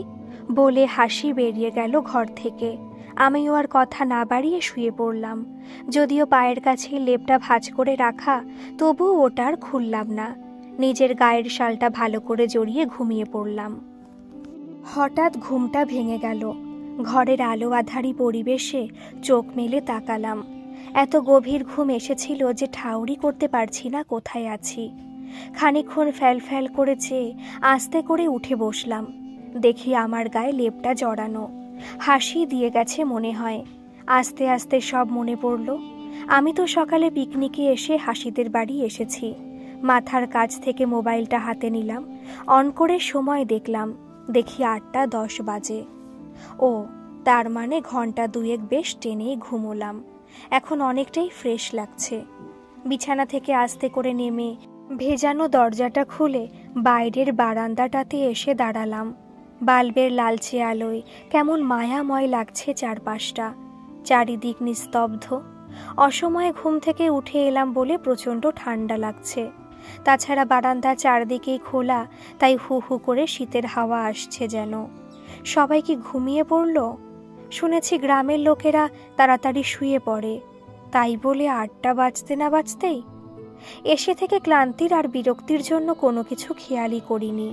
বলে হাসি বেরিয়ে গেল ঘর থেকে। আমিও আর কথা না বাড়িয়ে শুয়ে পড়লাম। যদিও পায়ের কাছে লেপটা ভাঁজ করে রাখা, তবুও ওটার খুললাম না। নিজের গায়ের শালটা ভালো করে জড়িয়ে ঘুমিয়ে পড়লাম। হঠাৎ ঘুমটা ভেঙে গেল। ঘরের আলো আধারি পরিবেশে চোখ মেলে তাকালাম। এত গভীর ঘুম এসেছিল যে ঠাউরি করতে পারছি না কোথায় আছি। খানিকক্ষণ ফ্যাল ফ্যাল করেছে, আস্তে করে উঠে বসলাম। দেখি আমার গায়ে লেপটা জড়ানো। হাসি দিয়ে গেছে মনে হয়। আস্তে আস্তে সব মনে পড়ল। আমি তো সকালে পিকনিকে এসে হাসিদের বাড়ি এসেছি। মাথার কাছ থেকে মোবাইলটা হাতে নিলাম, অন করে সময় দেখলাম। দেখি 8:10 বাজে। ও, তার মানে ঘন্টা দুয়েক বেশ টেনেই ঘুমোলাম। এখন অনেকটাই ফ্রেশ লাগছে। বিছানা থেকে আস্তে করে নেমে ভেজানো দরজাটা খুলে বাইরের বারান্দাটাতে এসে দাঁড়ালাম। বাল্বের লালচে আলোয় কেমন মায়াময় লাগছে চারপাশটা। চারিদিক নিস্তব্ধ। অসময়ে ঘুম থেকে উঠে এলাম বলে প্রচণ্ড ঠান্ডা লাগছে। তাছাড়া বারান্দা চারদিকেই খোলা, তাই হু হু করে শীতের হাওয়া আসছে যেন। সবাই কি ঘুমিয়ে পড়ল? শুনেছি গ্রামের লোকেরা তাড়াতাড়ি শুয়ে পড়ে, তাই বলে 8টা বাজতে না বাজতেই। এসে থেকে ক্লান্তির আর বিরক্তির জন্য কোনো কিছু খেয়ালই করিনি।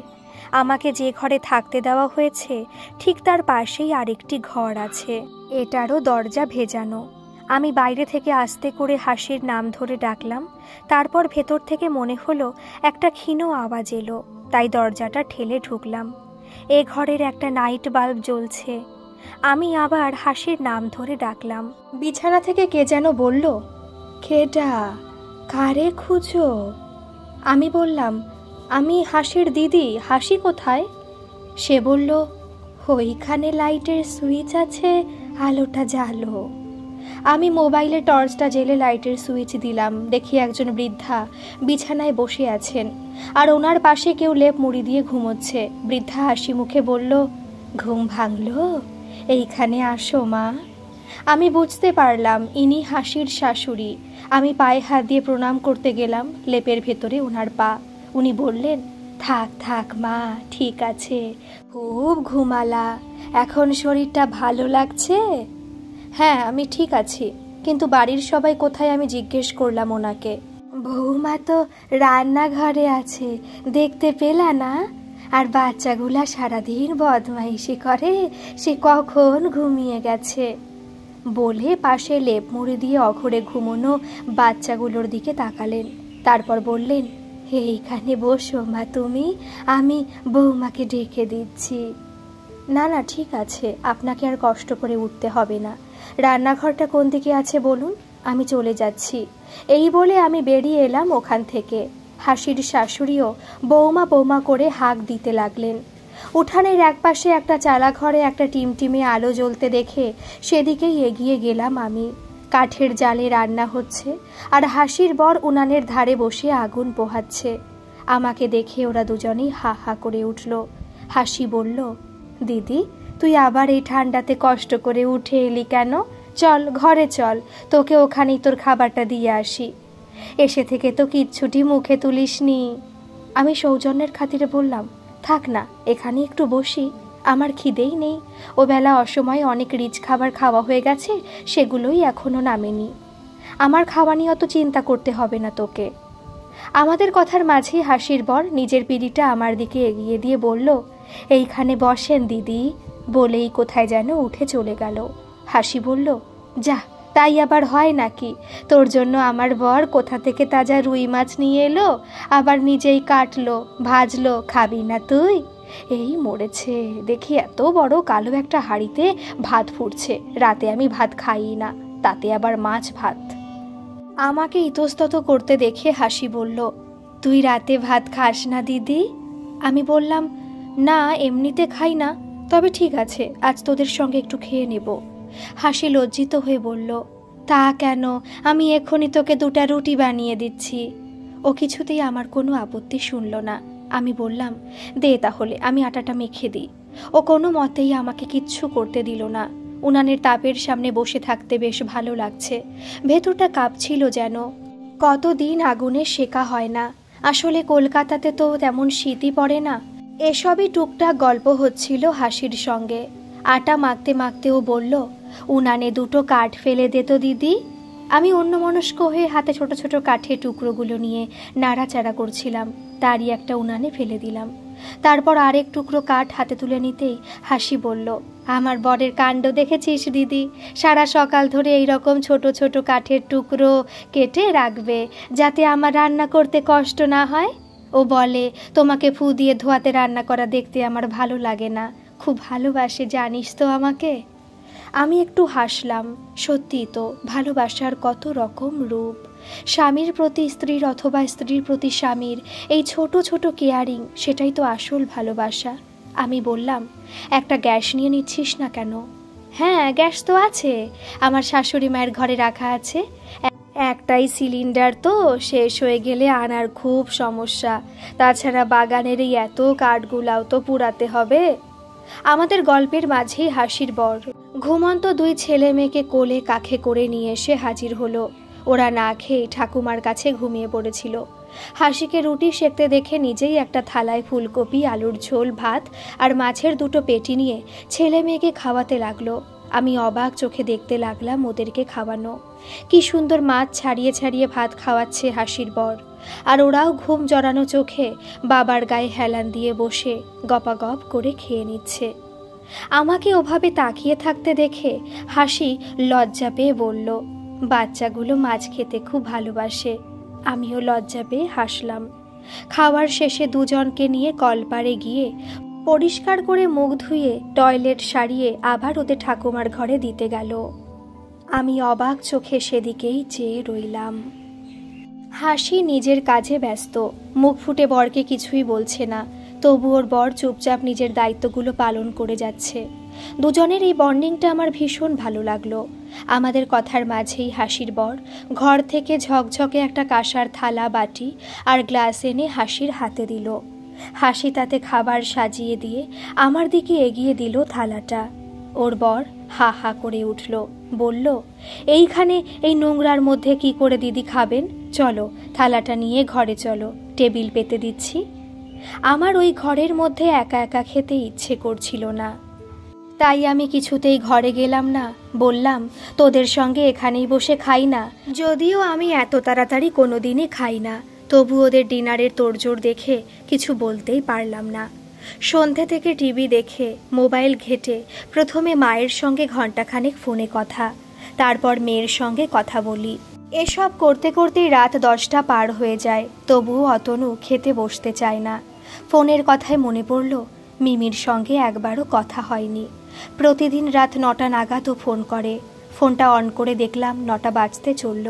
আমাকে যে ঘরে থাকতে দেওয়া হয়েছে ঠিক তার পাশেই আরেকটি ঘর আছে। এটারও দরজা ভেজানো। আমি বাইরে থেকে আস্তে করে হাসির নাম ধরে ডাকলাম। তারপর ভেতর থেকে মনে হলো একটা ক্ষীণ আওয়াজ এলো, তাই দরজাটা ঠেলে ঢুকলাম। এ ঘরের একটা নাইট বাল্ব জ্বলছে। আমি আবার হাসির নাম ধরে ডাকলাম। বিছানা থেকে কে যেন বলল, খেটা, কারে খুঁজো? আমি বললাম, আমি হাসির দিদি। হাসি কোথায়? সে বলল, ওইখানে লাইটের সুইচ আছে, আলোটা জ্বালো। আমি মোবাইলে টর্চটা জেলে লাইটের সুইচ দিলাম। দেখি একজন বৃদ্ধা বিছানায় বসে আছেন, আর ওনার পাশে কেউ লেপ মুড়ি দিয়ে ঘুমোচ্ছে। বৃদ্ধা হাসি মুখে বলল, ঘুম ভাঙলো? এইখানে আসো মা। আমি বুঝতে পারলাম ইনি হাসির শাশুড়ি। আমি পায়ে হাত দিয়ে প্রণাম করতে গেলাম। লেপের ভেতরে ওনার পা। উনি বললেন, থাক থাক মা, ঠিক আছে, খুব ঘুমালা, এখন শরীরটা ভালো লাগছে? হ্যাঁ, আমি ঠিক আছি, কিন্তু বাড়ির সবাই কোথায়? আমি জিজ্ঞেস করলাম ওনাকে। বৌমা তো রান্নাঘরে আছে, দেখতে পেলা না? আর বাচ্চাগুলা সারাদিন বদমাইশি করে, সে কখন ঘুমিয়ে গেছে। বলে পাশে লেপ মুড়ি দিয়ে অঘরে ঘুমোনো বাচ্চাগুলোর দিকে তাকালেন। তারপর বললেন, এইখানে বসো মা তুমি, আমি বৌমাকে ডেকে দিচ্ছি। না না, ঠিক আছে, আপনাকে আর কষ্ট করে উঠতে হবে না। রান্নাঘরটা কোন দিকে আছে বলুন, আমি চলে যাচ্ছি। এই বলে আমি বেরিয়ে এলাম ওখান থেকে। হাসির শাশুড়িও বৌমা বৌমা করে হাঁক দিতে লাগলেন। উঠানের একপাশে একটা চালা ঘরে একটা টিমটিমে আলো জ্বলতে দেখে সেদিকেই এগিয়ে গেলাম আমি। কাঠের জালে রান্না হচ্ছে, আর হাসির বর উনানের ধারে বসে আগুন পোহাচ্ছে। আমাকে দেখে ওরা দুজনেই হা হা করে উঠল। হাসি বলল, দিদি, তুই আবার এই ঠান্ডাতে কষ্ট করে উঠে এলি কেন? চল ঘরে চল, তোকে ওখানেই তোর খাবারটা দিয়ে আসি। এসে থেকে তো কিচ্ছুটি মুখে তুলিসনি। আমি সৌজন্যের খাতিরে বললাম, থাক না, এখানে একটু বসি, আমার খিদেই নেই। ও বেলা অসময়ে অনেক রিচ খাবার খাওয়া হয়ে গেছে, সেগুলোই এখনো নামেনি। আমার খাওয়া নিয়ে অত চিন্তা করতে হবে না তোকে। আমাদের কথার মাঝেই হাসির বর নিজের পিঁড়িটা আমার দিকে এগিয়ে দিয়ে বলল, এইখানে বসেন দিদি, বলেই কোথায় যেন উঠে চলে গেল। হাসি বলল, যা, তাই আবার হয় নাকি? তোর জন্য আমার বর কোথা থেকে তাজা রুই মাছ নিয়ে এলো, আবার নিজেই কাটলো, ভাজলো, খাবি না তুই? এই মরেছে, দেখি এত বড় কালো একটা হাঁড়িতে ভাত ফুটছে। রাতে আমি ভাত খাই না, তাতে আবার মাছ ভাত। আমাকে ইতস্তত করতে দেখে হাসি বলল, তুই রাতে ভাত খাস না দিদি? আমি বললাম, না, এমনিতে খাই না, তবে ঠিক আছে, আজ তোদের সঙ্গে একটু খেয়ে নেব। হাসি লজ্জিত হয়ে বলল, তা কেন, আমি এক্ষুনি তোকে 2টা রুটি বানিয়ে দিচ্ছি। ও কিছুতেই আমার কোনো আপত্তি শুনল না। আমি বললাম, দে তাহলে, আমি আটাটা মেখে দিই। ও কোনো মতেই আমাকে কিচ্ছু করতে দিল না। উনানের তাপের সামনে বসে থাকতে বেশ ভালো লাগছে। ভেতরটা কাঁপছিল যেন। কতদিন আগুনে শেখা হয় না। আসলে কলকাতাতে তো তেমন শীতই পড়ে না। এসবই টুকটাক গল্প হচ্ছিল হাসির সঙ্গে। আটা মাখতে মাখতে ও বলল, উনানে দুটো কাঠ ফেলে দে তো দিদি। আমি অন্যমনস্ক হয়ে হাতে ছোট ছোট কাঠের টুকরোগুলো নিয়ে নাড়াচাড়া করছিলাম, তারই একটা উনানে ফেলে দিলাম। তারপর আরেক টুকরো কাঠ হাতে তুলে নিতেই হাসি বলল, আমার বরের কাণ্ড দেখেছিস দিদি, সারা সকাল ধরে এইরকম ছোট ছোট কাঠের টুকরো কেটে রাখবে যাতে আমার রান্না করতে কষ্ট না হয়। ও বলে, তোমাকে ফু দিয়ে ধোয়াতে রান্না করা দেখতে আমার ভালো লাগে না, খুব ভালোবাসে জানিস তো আমাকে। আমি একটু হাসলাম। সত্যি তো, ভালোবাসার কত রকম রূপ। স্বামীর প্রতি স্ত্রীর অথবা স্ত্রীর প্রতি স্বামীর এই ছোট ছোট কেয়ারিং, সেটাই তো আসল ভালোবাসা। আমি বললাম, একটা গ্যাস নিয়ে নিচ্ছিস না কেন? হ্যাঁ, গ্যাস তো আছে, আমার শাশুড়ি মায়ের ঘরে রাখা আছে। একটাই সিলিন্ডার তো, শেষ হয়ে গেলে আনার খুব সমস্যা। তাছাড়া বাগানের এই এত কাঠগুলাও তো পুড়াতে হবে। আমাদের গল্পের মাঝেই হাসির বর ঘুমন্ত দুই ছেলে মেয়েকে কোলে কাঁখে করে নিয়ে এসে হাজির হলো। ওরা না খেয়ে ঠাকুমার কাছে ঘুমিয়ে পড়েছিল। হাসিকে রুটি সেঁকতে দেখে নিজেই একটা থালায় ফুলকপি, আলুর ঝোল, ভাত আর মাছের দুটো পেটি নিয়ে ছেলে মেয়েকে খাওয়াতে লাগলো। আমি অবাক চোখে দেখতে লাগলাম ওদেরকে খাওয়ানো। কি সুন্দর মাছ ছাড়িয়ে ছাড়িয়ে ভাত খাওয়াচ্ছে হাসির বর, আর ওরাও ঘুম জড়ানো চোখে বাবার গায়ে হেলান দিয়ে বসে গপাগপ করে খেয়ে নিচ্ছে। আমাকে ওভাবে তাকিয়ে থাকতে দেখে হাসি লজ্জা পেয়ে বলল, বাচ্চাগুলো মাছ খেতে খুব ভালোবাসে। আমিও লজ্জা পেয়ে হাসলাম। খাওয়ার শেষে দুজনকে নিয়ে কলপাড়ে গিয়ে পরিষ্কার করে মুখ ধুয়ে টয়লেট সারিয়ে আবার ওদের ঠাকুমার ঘরে দিতে গেল। আমি অবাক চোখে সেদিকেই চেয়ে রইলাম। হাসি নিজের কাজে ব্যস্ত, মুখ ফুটে বরকে কিছুই বলছে না, তবু ওর বর চুপচাপ নিজের দায়িত্বগুলো পালন করে যাচ্ছে। দুজনের এই বন্ডিংটা আমার ভীষণ ভালো লাগলো। আমাদের কথার মাঝেই হাসির বর ঘর থেকে ঝকঝকে একটা কাঁসার থালা, বাটি আর গ্লাস এনে হাসির হাতে দিল। হাসি তাতে খাবার সাজিয়ে দিয়ে আমার দিকে এগিয়ে দিল থালাটা। ওর বর হা হা করে উঠল, বলল, এইখানে এই নোংরার মধ্যে কি করে দিদি খাবেন? চলো, থালাটা নিয়ে ঘরে চলো, টেবিল পেতে দিচ্ছি। আমার ওই ঘরের মধ্যে একা একা খেতে ইচ্ছে করছিল না, তাই আমি কিছুতেই ঘরে গেলাম না। বললাম, তোদের সঙ্গে এখানেই বসে খাই না। যদিও আমি এত তাড়াতাড়ি কোনোদিনই খাই না, তবু ওদের ডিনারের তোড়জোড় দেখে কিছু বলতেই পারলাম না। সন্ধে থেকে টিভি দেখে, মোবাইল ঘেটে প্রথমে মায়ের সঙ্গে ঘণ্টাখানেক ফোনে কথা, তারপর মেয়ের সঙ্গে কথা বলি। এসব করতে করতেই রাত 10টা পার হয়ে যায়। তবুও অতনু খেতে বসতে চায় না। ফোনের কথায় মনে পড়ল, মিমির সঙ্গে একবারও কথা হয়নি। প্রতিদিন রাত 9টা নাগাদ ও ফোন করে। ফোনটা অন করে দেখলাম 9টা বাজতে চলল।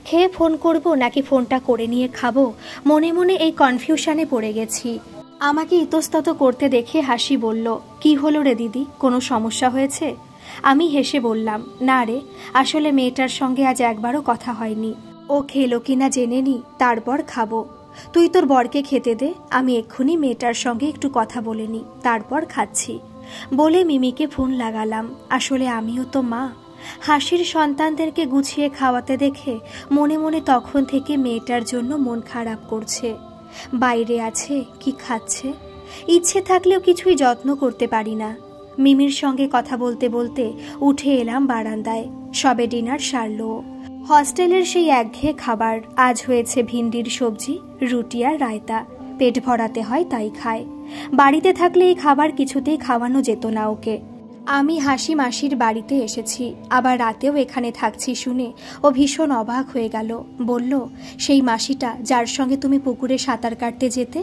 খেয়ে ফোন করব নাকি ফোনটা করে নিয়ে খাবো, মনে মনে এই কনফিউশনে পড়ে গেছি। আমাকে ইতস্তত করতে দেখে হাসি বলল, কি হলো রে দিদি, কোনো সমস্যা হয়েছে? আমি হেসে বললাম, না রে, আসলে মেয়েটার সঙ্গে আজ একবারও কথা হয়নি। ও খেলো কিনা জেনে নি, তারপর খাবো। তুই তোর বরকে খেতে দে, আমি এক্ষুনি মেয়েটার সঙ্গে একটু কথা বলে নি, তারপর খাচ্ছি বলে মিমিকে ফোন লাগালাম। আসলে আমিও তো মা। হাসির সন্তানদেরকে গুছিয়ে খাওয়াতে দেখে মনে মনে তখন থেকে মেয়েটার জন্য মন খারাপ করছে। বাইরে আছে, কি খাচ্ছে, ইচ্ছে থাকলেও কিছুই যত্ন করতে পারি না। মিমির সঙ্গে কথা বলতে বলতে উঠে এলাম বারান্দায়। সবে ডিনার সারলো। হস্টেলের সেই একঘেয়ে খাবার, আজ হয়েছে ভিন্ডির সবজি, রুটি আর রায়তা। পেট ভরাতে হয় তাই খায়। বাড়িতে থাকলে এই খাবার কিছুতেই খাওয়ানো যেত না ওকে। আমি হাসি মাসির বাড়িতে এসেছি, আবার রাতেও এখানে থাকছি শুনে ও ভীষণ অবাক হয়ে গেল। বলল, সেই মাসিটা যার সঙ্গে তুমি পুকুরে সাঁতার কাটতে যেতে?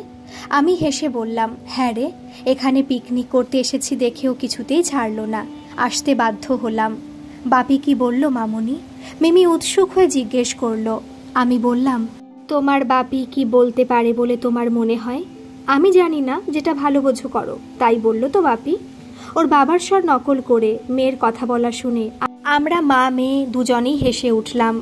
আমি হেসে বললাম, হ্যাঁ রে, এখানে পিকনিক করতে এসেছি দেখেও কিছুতেই ছাড়লো না, আসতে বাধ্য হলাম। বাপি কি বলল মামনি? মিমি উৎসুক হয়ে জিজ্ঞেস করলো। আমি বললাম, তোমার বাপি কি বলতে পারে বলে তোমার মনে হয়? আমি জানি না, যেটা ভালো বোঝো করো, তাই বললো তো বাপি। ওর বাবার স্বর নকল করে মেয়ের কথা বলা শুনে আমরা মা মেয়ে দুজনেই হেসে উঠলাম।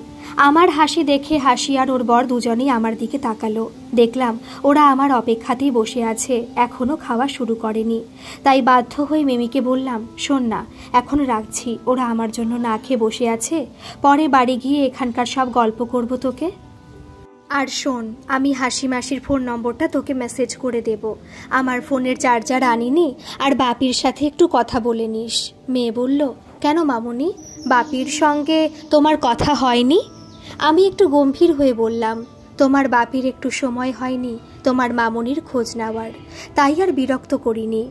আমার হাসি দেখে হাসি আর ওর বর দুজনেই আমার দিকে তাকালো। দেখলাম ওরা আমার অপেক্ষাতেই বসে আছে, এখনো খাওয়া শুরু করেনি। তাই বাধ্য হয়ে মিমিকে বললাম, শোন না, এখন রাখছি, ওরা আমার জন্য না খেয়ে বসে আছে, পরে বাড়ি গিয়ে এখানকার সব গল্প করব তোকে। আর শোন, আমি হাসি মাসির ফোন নম্বরটা তোকে মেসেজ করে দেব। আমার ফোনের চার্জার আনিনি, আর বাপির সাথে একটু কথা বলে নিস। মেয়ে বলল, কেন মামুনি, বাপির সঙ্গে তোমার কথা হয়নি? আমি একটু গম্ভীর হয়ে বললাম, তোমার বাপির একটু সময় হয়নি তোমার মামুনির খোঁজ নেওয়ার, তাই আর বিরক্ত করিনি।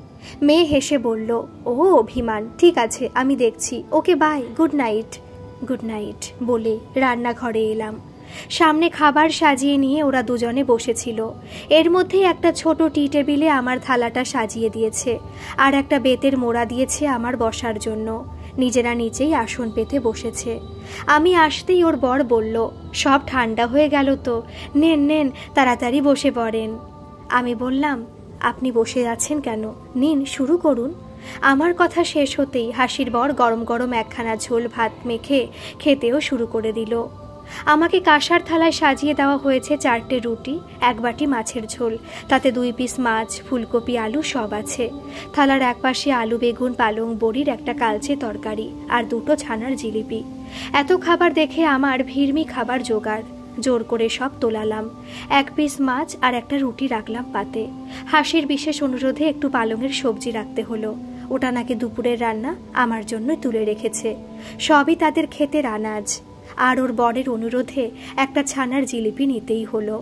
মেয়ে হেসে বলল, ও অভিমান, ঠিক আছে আমি দেখছি, okay bye, good night. Good night বলে রান্নাঘরে এলাম। সামনে খাবার সাজিয়ে নিয়ে ওরা দুজনে বসেছিল। এর মধ্যেই একটা ছোট টি টেবিলে আমার থালাটা সাজিয়ে দিয়েছে, আর একটা বেতের মোড়া দিয়েছে আমার বসার জন্য। নিজেরা নিচেই আসন পেতে বসেছে। আমি আসতেই ওর বর বলল, সব ঠান্ডা হয়ে গেল তো, নেন নেন তাড়াতাড়ি বসে পড়েন। আমি বললাম, আপনি বসে আছেন কেন, নিন শুরু করুন। আমার কথা শেষ হতেই হাসির বর গরম গরম একখানা ঝোল ভাত মেখে খেতেও শুরু করে দিল। আমাকে কাঁসার থালায় সাজিয়ে দেওয়া হয়েছে 4টে রুটি, 1 বাটি মাছের ঝোল, তাতে 2 পিস মাছ, ফুলকপি, আলু সব আছে। থালার একপাশে আলু বেগুন পালং বড়ির একটা কালচে তরকারি, আর 2টো ছানার জিলিপি। এত খাবার দেখে আমার ভিড়মি খাবার জোগাড়। জোর করে সব তোলালাম। 1 পিস মাছ আর একটা রুটি রাখলাম পাতে। হাসির বিশেষ অনুরোধে একটু পালংয়ের সবজি রাখতে হলো। ওটা নাকি দুপুরের রান্না, আমার জন্য তুলে রেখেছে। সবই তাদের ক্ষেতের আনাজ। আর ওর বরের অনুরোধে একটা ছানার জিলিপি নিতেই হলো।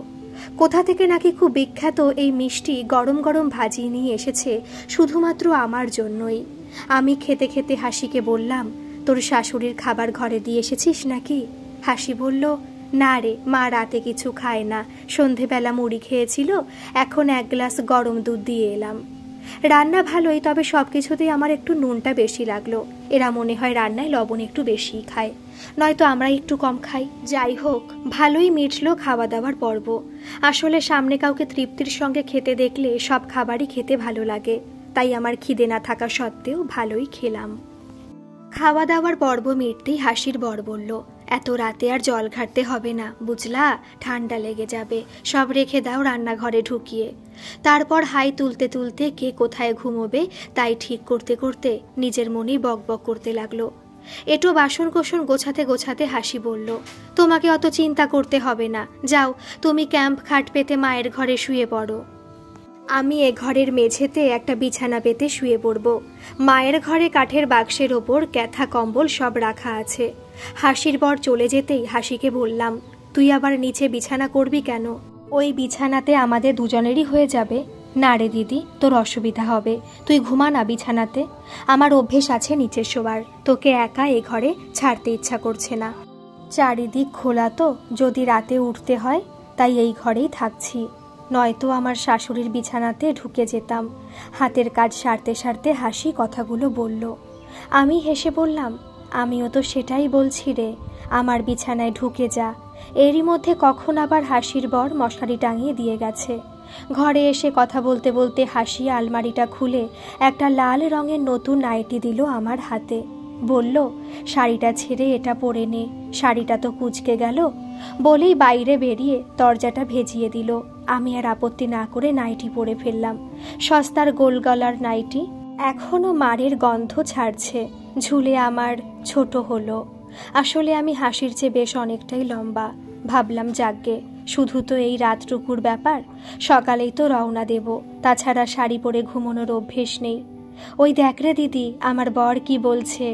কোথা থেকে নাকি খুব বিখ্যাত এই মিষ্টি গরম গরম ভাজি নিয়ে এসেছে শুধুমাত্র আমার জন্যই। আমি খেতে খেতে হাসিকে বললাম, তোর শাশুড়ির খাবার ঘরে দিয়ে এসেছিস নাকি? হাসি বলল, না রে, মা রাতে কিছু খায় না, সন্ধেবেলা মুড়ি খেয়েছিল, এখন 1 গ্লাস গরম দুধ দিয়ে এলাম। রান্না ভালোই, তবে সব কিছুতেই আমার একটু নুনটা বেশি লাগলো। এরা মনে হয় রান্নায় লবণ একটু বেশিই খায়, নয়তো আমরা একটু কম খাই। যাই হোক, ভালোই মিটলো খাওয়া দাওয়ার পর্ব। আসলে সামনে কাউকে তৃপ্তির সঙ্গে খেতে দেখলে সব খাবারই খেতে ভালো লাগে, তাই আমার খিদে না থাকা সত্ত্বেও ভালোই খেলাম। খাওয়া দাওয়ার পর্ব মিটতেই হাসির বর বলল, এত রাতে আর জল ঘাটতে হবে না বুঝলা, ঠান্ডা লেগে যাবে, সব রেখে দাও রান্নাঘরে ঢুকিয়ে। তারপর হাই তুলতে তুলতে কে কোথায় ঘুমোবে তাই ঠিক করতে করতে নিজের মনেই বকবক করতে লাগলো। এটো বাসন কোসন গোছাতে গোছাতে হাসি বলল, তোমাকে অত চিন্তা করতে হবে না, যাও তুমি ক্যাম্প খাট পেতে মায়ের ঘরে শুয়ে পড়ো। আমি এ ঘরের মেঝেতে একটা বিছানা পেতে শুয়ে পড়ব। মায়ের ঘরে কাঠের বাক্সের ওপর ক্যাথা কম্বল সব রাখা আছে। হাসির বর চলে যেতেই হাসিকে বললাম, তুই আবার নিচে বিছানা করবি কেন? ওই বিছানাতে আমাদের দুজনেরই হয়ে যাবে। না রে দিদি, তোর অসুবিধা হবে, তুই ঘুমা না বিছানাতে। আমার অভ্যেস আছে নিচে শোবার, তোকে একা এ ঘরে ছাড়তে ইচ্ছা করছে না। চারিদিক খোলা তো, যদি রাতে উঠতে হয়, তাই এই ঘরেই থাকছি, নয়তো আমার শাশুড়ির বিছানাতে ঢুকে যেতাম। হাতের কাজ সারতে সারতে হাসি কথাগুলো বলল। আমি হেসে বললাম, আমিও তো সেটাই বলছি রে, আমার বিছানায় ঢুকে যা। এরই মধ্যে কখন আবার হাসির বর মশারি টাঙিয়ে দিয়ে গেছে। ঘরে এসে কথা বলতে বলতে হাসি আলমারিটা খুলে একটা লাল রঙের নতুন নাইটি দিল আমার হাতে। বলল, শাড়িটা ছেড়ে এটা পরে নে, শাড়িটা তো কুঁচকে গেল। বলেই বাইরে বেরিয়ে দরজাটা ভেজিয়ে দিল। আমি আর আপত্তি না করে নাইটি পরে ফেললাম। সস্তার গোল গলার নাইটি, এখনো মারের গন্ধ ছাড়ছে। ঝুলে আমার ছোট হলো। আসলে আমি হাসির চেয়ে বেশ অনেকটাই লম্বা। ভাবলাম যাগ্গে, শুধু তো এই রাতটুকুর ব্যাপার, সকালেই তো রওনা দেব, তাছাড়া শাড়ি পরে ঘুমানোর অভ্যেস নেই। ওই দেখ রে দিদি, আমার বর কি বলছে।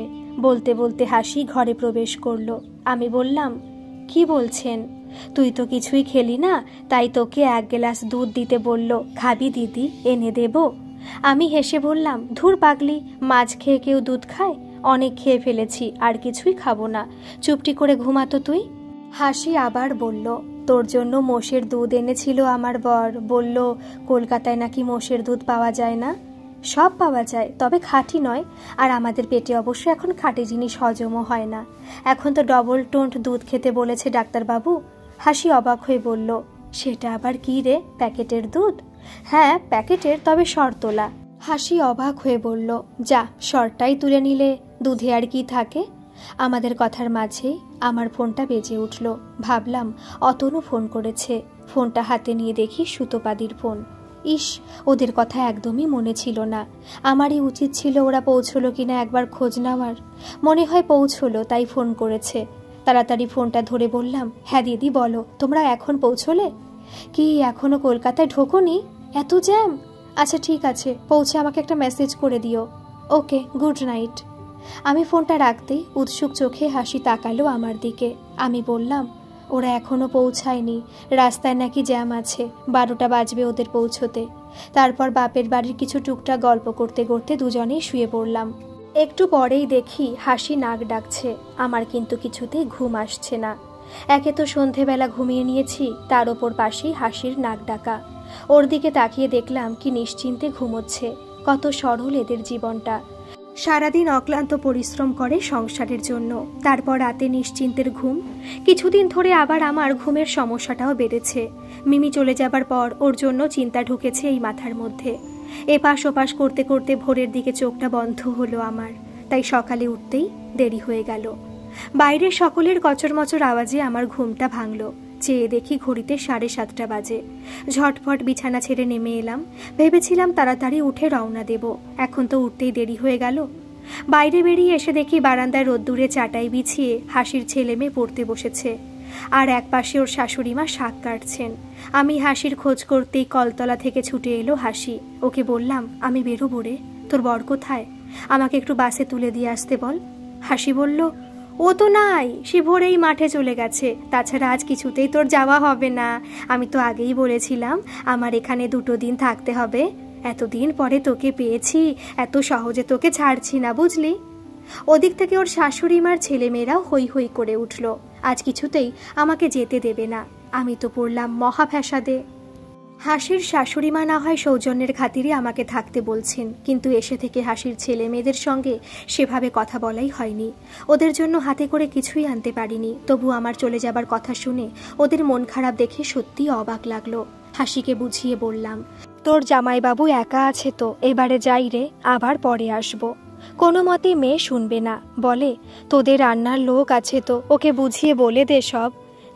বলতে বলতে হাসি ঘরে প্রবেশ করলো। আমি বললাম, কি বলছেন? তুই তো কিছুই খেলি না, তাই তোকে 1 গ্লাস দুধ দিতে বলল, খাবি দিদি, এনে দেব? আমি হেসে বললাম, ধুর পাগলি, মাছ খেয়ে কেউ দুধ খায়? অনেক খেয়ে ফেলেছি, আর কিছুই খাবো না, চুপটি করে ঘুমাতো তুই। হাসি আবার বলল, তোর জন্য মোষের দুধ এনেছিল আমার বর, বলল কলকাতায় নাকি মোষের দুধ পাওয়া যায় না। সব পাওয়া যায়, তবে খাঁটি নয়, আর আমাদের পেটে অবশ্য এখন খাঁটি জিনিস হজমও হয় না। এখন তো ডবল টোন্ড দুধ খেতে বলেছে ডাক্তারবাবু। হাসি অবাক হয়ে বলল, সেটা আবার কি রে, প্যাকেটের দুধ? হ্যাঁ প্যাকেটের, তবে সর তোলা। হাসি অবাক হয়ে বলল, যা সরটাই তুলে নিলে দুধে আর কি থাকে। আমাদের কথার মাঝেই আমার ফোনটা বেজে উঠল। ভাবলাম অতনু ফোন করেছে। ফোনটা হাতে নিয়ে দেখি সুতোপাদির ফোন। ইস, ওদের কথা একদমই মনে ছিল না। আমারই উচিত ছিল ওরা পৌঁছলো কিনা একবার খোঁজ নেওয়ার। মনে হয় পৌঁছলো, তাই ফোন করেছে। তাড়াতাড়ি ফোনটা ধরে বললাম, হ্যাঁ দিদি বলো, তোমরা এখন পৌঁছলে? কি এখনো কলকাতায় ঢোকোনি? এত জ্যাম? আচ্ছা ঠিক আছে, পৌঁছে আমাকে একটা মেসেজ করে দিও। ওকে, গুড নাইট। আমি ফোনটা রাখতেই উৎসুক চোখে হাসি তাকালো আমার দিকে। আমি বললাম, ওরা এখনো পৌঁছায়নি, রাস্তায় নাকি জ্যাম আছে, 12টা বাজবে ওদের পৌঁছতে। তারপর বাপের বাড়ির কিছু টুকটাক গল্প করতে করতে দুজনেই শুয়ে পড়লাম। একটু পরেই দেখি হাসি নাক ডাকছে। আমার কিন্তু কিছুতেই ঘুম আসছে না। একে তো সন্ধেবেলা ঘুমিয়ে নিয়েছি, তার ওপর পাশেই হাসির নাক ডাকা। ওর দিকে তাকিয়ে দেখলাম কি নিশ্চিন্তে ঘুমোচ্ছে। কত সরল এদের জীবনটা। সারাদিন অক্লান্ত পরিশ্রম করে সংসারের জন্য, তারপর রাতে নিশ্চিন্তের ঘুম। কিছুদিন ধরে আবার আমার ঘুমের সমস্যাটাও বেড়েছে। মিমি চলে যাবার পর ওর জন্য চিন্তা ঢুকেছে এই মাথার মধ্যে। এপাশ ওপাশ করতে করতে ভোরের দিকে চোখটা বন্ধ হলো আমার। তাই সকালে উঠতেই দেরি হয়ে গেল। বাইরের সকলের কচরমচর আওয়াজে আমার ঘুমটা ভাঙল। চেয়ে দেখি ঘড়িতে 7:30 বাজে। ঝটফট বিছানা ছেড়ে নেমে এলাম। ভেবেছিলাম তাড়াতাড়ি উঠে রওনা দেব, এখন তো উঠতেই দেরি হয়ে গেল। বাইরে বেরিয়ে এসে দেখি বারান্দায় রোদ্দুরে চাটাই বিছিয়ে হাসির ছেলে মেয়ে পড়তে বসেছে, আর এক পাশে ওর শাশুড়িমা শাক কাটছেন। আমি হাসির খোঁজ করতেই কলতলা থেকে ছুটে এলো হাসি। ওকে বললাম, আমি বেরোবো রে, তোর বর কোথায়? আমাকে একটু বাসে তুলে দিয়ে আসতে বল। হাসি বলল, ও তো নাই, সে ভোরেই মাঠে চলে গেছে। তাছাড়া আজ কিছুতেই তোর যাওয়া হবে না। আমি তো আগেই বলেছিলাম আমার এখানে 2 দিন থাকতে হবে। এতদিন পরে তোকে পেয়েছি, এত সহজে তোকে ছাড়ছি না, বুঝলি? ওদিক থেকে ওর শাশুড়িমার ছেলেমেয়েরাও হই হই করে উঠল। আজ কিছুতেই আমাকে যেতে দেবে না। আমি তো পড়লাম মহা ফ্যাসাদে। হাসির শাশুড়িমা না হয় সৌজন্যের খাতিরে আমাকে থাকতে বলছেন, কিন্তু এসে থেকে হাসির ছেলে মেয়েদের সঙ্গে সেভাবে কথা বলাই হয়নি। ওদের জন্য হাতে করে কিছুই আনতে পারিনি। তবু আমার চলে যাবার কথা শুনে ওদের মন খারাপ দেখে সত্যি অবাক লাগলো। হাসিকে বুঝিয়ে বললাম, তোর জামাইবাবু একা আছে তো, এবারে যাই রে, আবার পরে আসবো। কোনো মতে মেয়ে শুনবে না, বলে তোদের রান্নার লোক আছে তো, ওকে বুঝিয়ে বলে দে সব।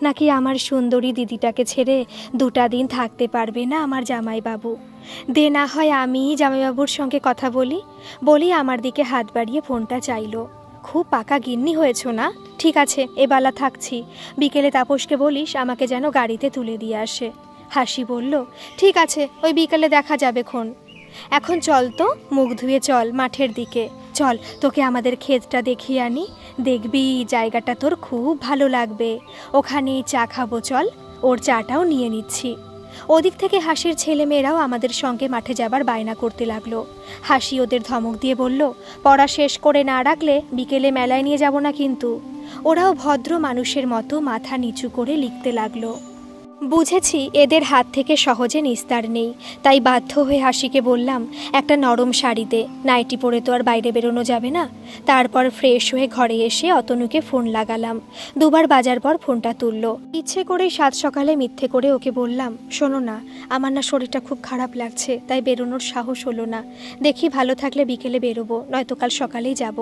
নাকি আমার সুন্দরী দিদিটাকে ছেড়ে 2টা দিন থাকতে পারবে না আমার জামাইবাবু। দে না হয় আমি জামাইবাবুর সঙ্গে কথা বলি আমার দিকে হাত বাড়িয়ে ফোনটা চাইলো। খুব পাকা গিন্নি হয়েছ না? ঠিক আছে, এবেলা থাকছি, বিকেলে তাপসকে বলিস আমাকে যেন গাড়িতে তুলে দিয়ে আসে। হাসি বলল, ঠিক আছে, ওই বিকেলে দেখা যাবে খন। এখন চল তো, মুখ ধুয়ে চল মাঠের দিকে। চল, তোকে আমাদের ক্ষেতটা দেখিয়ে আনি, দেখবি জায়গাটা তোর খুব ভালো লাগবে। ওখানে চা খাবো, চল। ওর চাটাও নিয়ে নিচ্ছি। ওদিক থেকে হাসির ছেলে মেয়েরাও আমাদের সঙ্গে মাঠে যাবার বায়না করতে লাগলো। হাসি ওদের ধমক দিয়ে বলল, পড়া শেষ করে না রাখলে বিকেলে মেলায় নিয়ে যাব না কিন্তু। ওরাও ভদ্র মানুষের মতো মাথা নিচু করে লিখতে লাগলো। বুঝেছি এদের হাত থেকে সহজে নিস্তার নেই, তাই বাধ্য হয়ে হাসিকে বললাম, একটা নরম শাড়ি দে, নাইটি পরে তো আর বাইরে বেরোনো যাবে না। তারপর ফ্রেশ হয়ে ঘরে এসে অতনুকে ফোন লাগালাম। 2বার বাজার পর ফোনটা তুলল। ইচ্ছে করেই 7 সকালে মিথ্যে করে ওকে বললাম, শোনো না, আমার না শরীরটা খুব খারাপ লাগছে, তাই বেরোনোর সাহস হলো না। দেখি ভালো থাকলে বিকেলে বেরোবো, নয়তো কাল সকালেই যাব।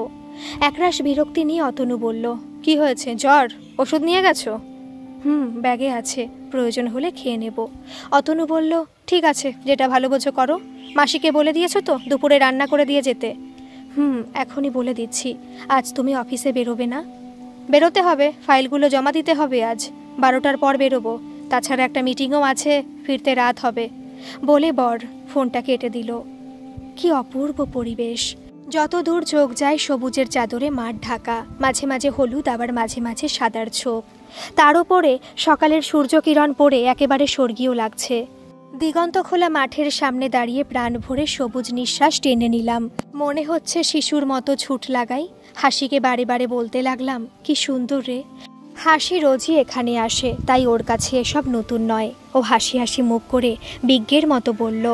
একরাশ বিরক্তি নিয়ে অতনু বলল, কি হয়েছে, জ্বর? ওষুধ নিয়ে গেছো? ব্যাগে আছে, প্রয়োজন হলে খেয়ে নেব। অতনু বলল, ঠিক আছে, যেটা ভালো বোঝো করো। মাসিকে বলে দিয়েছো তো দুপুরে রান্না করে দিয়ে যেতে? এখনই বলে দিচ্ছি। আজ তুমি অফিসে বেরোবে না? বেরোতে হবে, ফাইলগুলো জমা দিতে হবে আজ। 12টার পর বেরোবো, তাছাড়া একটা মিটিংও আছে, ফিরতে রাত হবে। বলে বর ফোনটা কেটে দিল। কি অপূর্ব পরিবেশ! যত দূর চোখ যায় সবুজের চাদরে মাঠ ঢাকা, মাঝে মাঝে হলুদ, আবার মাঝে মাঝে সাদার ছোপ। তার ওপরে সকালের সূর্যকিরণ পড়ে একেবারে স্বর্গীয় লাগছে। দিগন্ত খোলা মাঠের সামনে দাঁড়িয়ে প্রাণ ভরে সবুজ নিঃশ্বাস টেনে নিলাম। মনে হচ্ছে শিশুর মতো ছুট লাগাই। হাসিকে বারে বারে বলতে লাগলাম, কি সুন্দর রে। হাসি রোজই এখানে আসে, তাই ওর কাছে এসব নতুন নয়। ও হাসি হাসি মুখ করে বিজ্ঞের মতো বলল,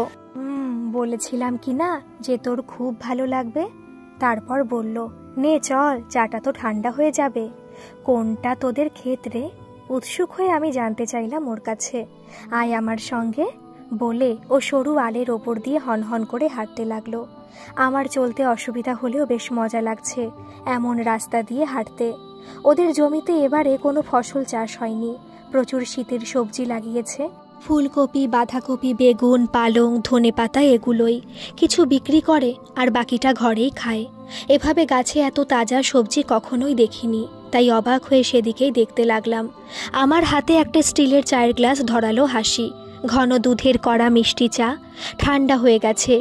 বলেছিলাম কি না যে তোর খুব ভালো লাগবে। তারপর বলল, নে চল, চাটা তো ঠান্ডা হয়ে যাবে। কোনটা তোদের ক্ষেত্রে? উৎসুক হয়ে আমি জানতে চাইলাম ওর কাছে। আয় আমার সঙ্গে বলে ও সরু আলের ওপর দিয়ে হনহন করে হাঁটতে লাগলো। আমার চলতে অসুবিধা হলেও বেশ মজা লাগছে এমন রাস্তা দিয়ে হাঁটতে। ওদের জমিতে এবারে কোনো ফসল চাষ হয়নি, প্রচুর শীতের সবজি লাগিয়েছে। ফুলকপি, বাঁধাকপি, বেগুন, পালং, ধনেপাতা, এগুলোই। কিছু বিক্রি করে আর বাকিটা ঘরেই খায়। এভাবে গাছে এত তাজা সবজি কখনোই দেখিনি। তাই অবাক হয়ে সেদিকেই দেখতে লাগলাম। আমার হাতে একটা স্টিলের চায়ের গ্লাস ধরালো হাসি। ঘন দুধের কড়া মিষ্টি চা, ঠান্ডা হয়ে গেছে।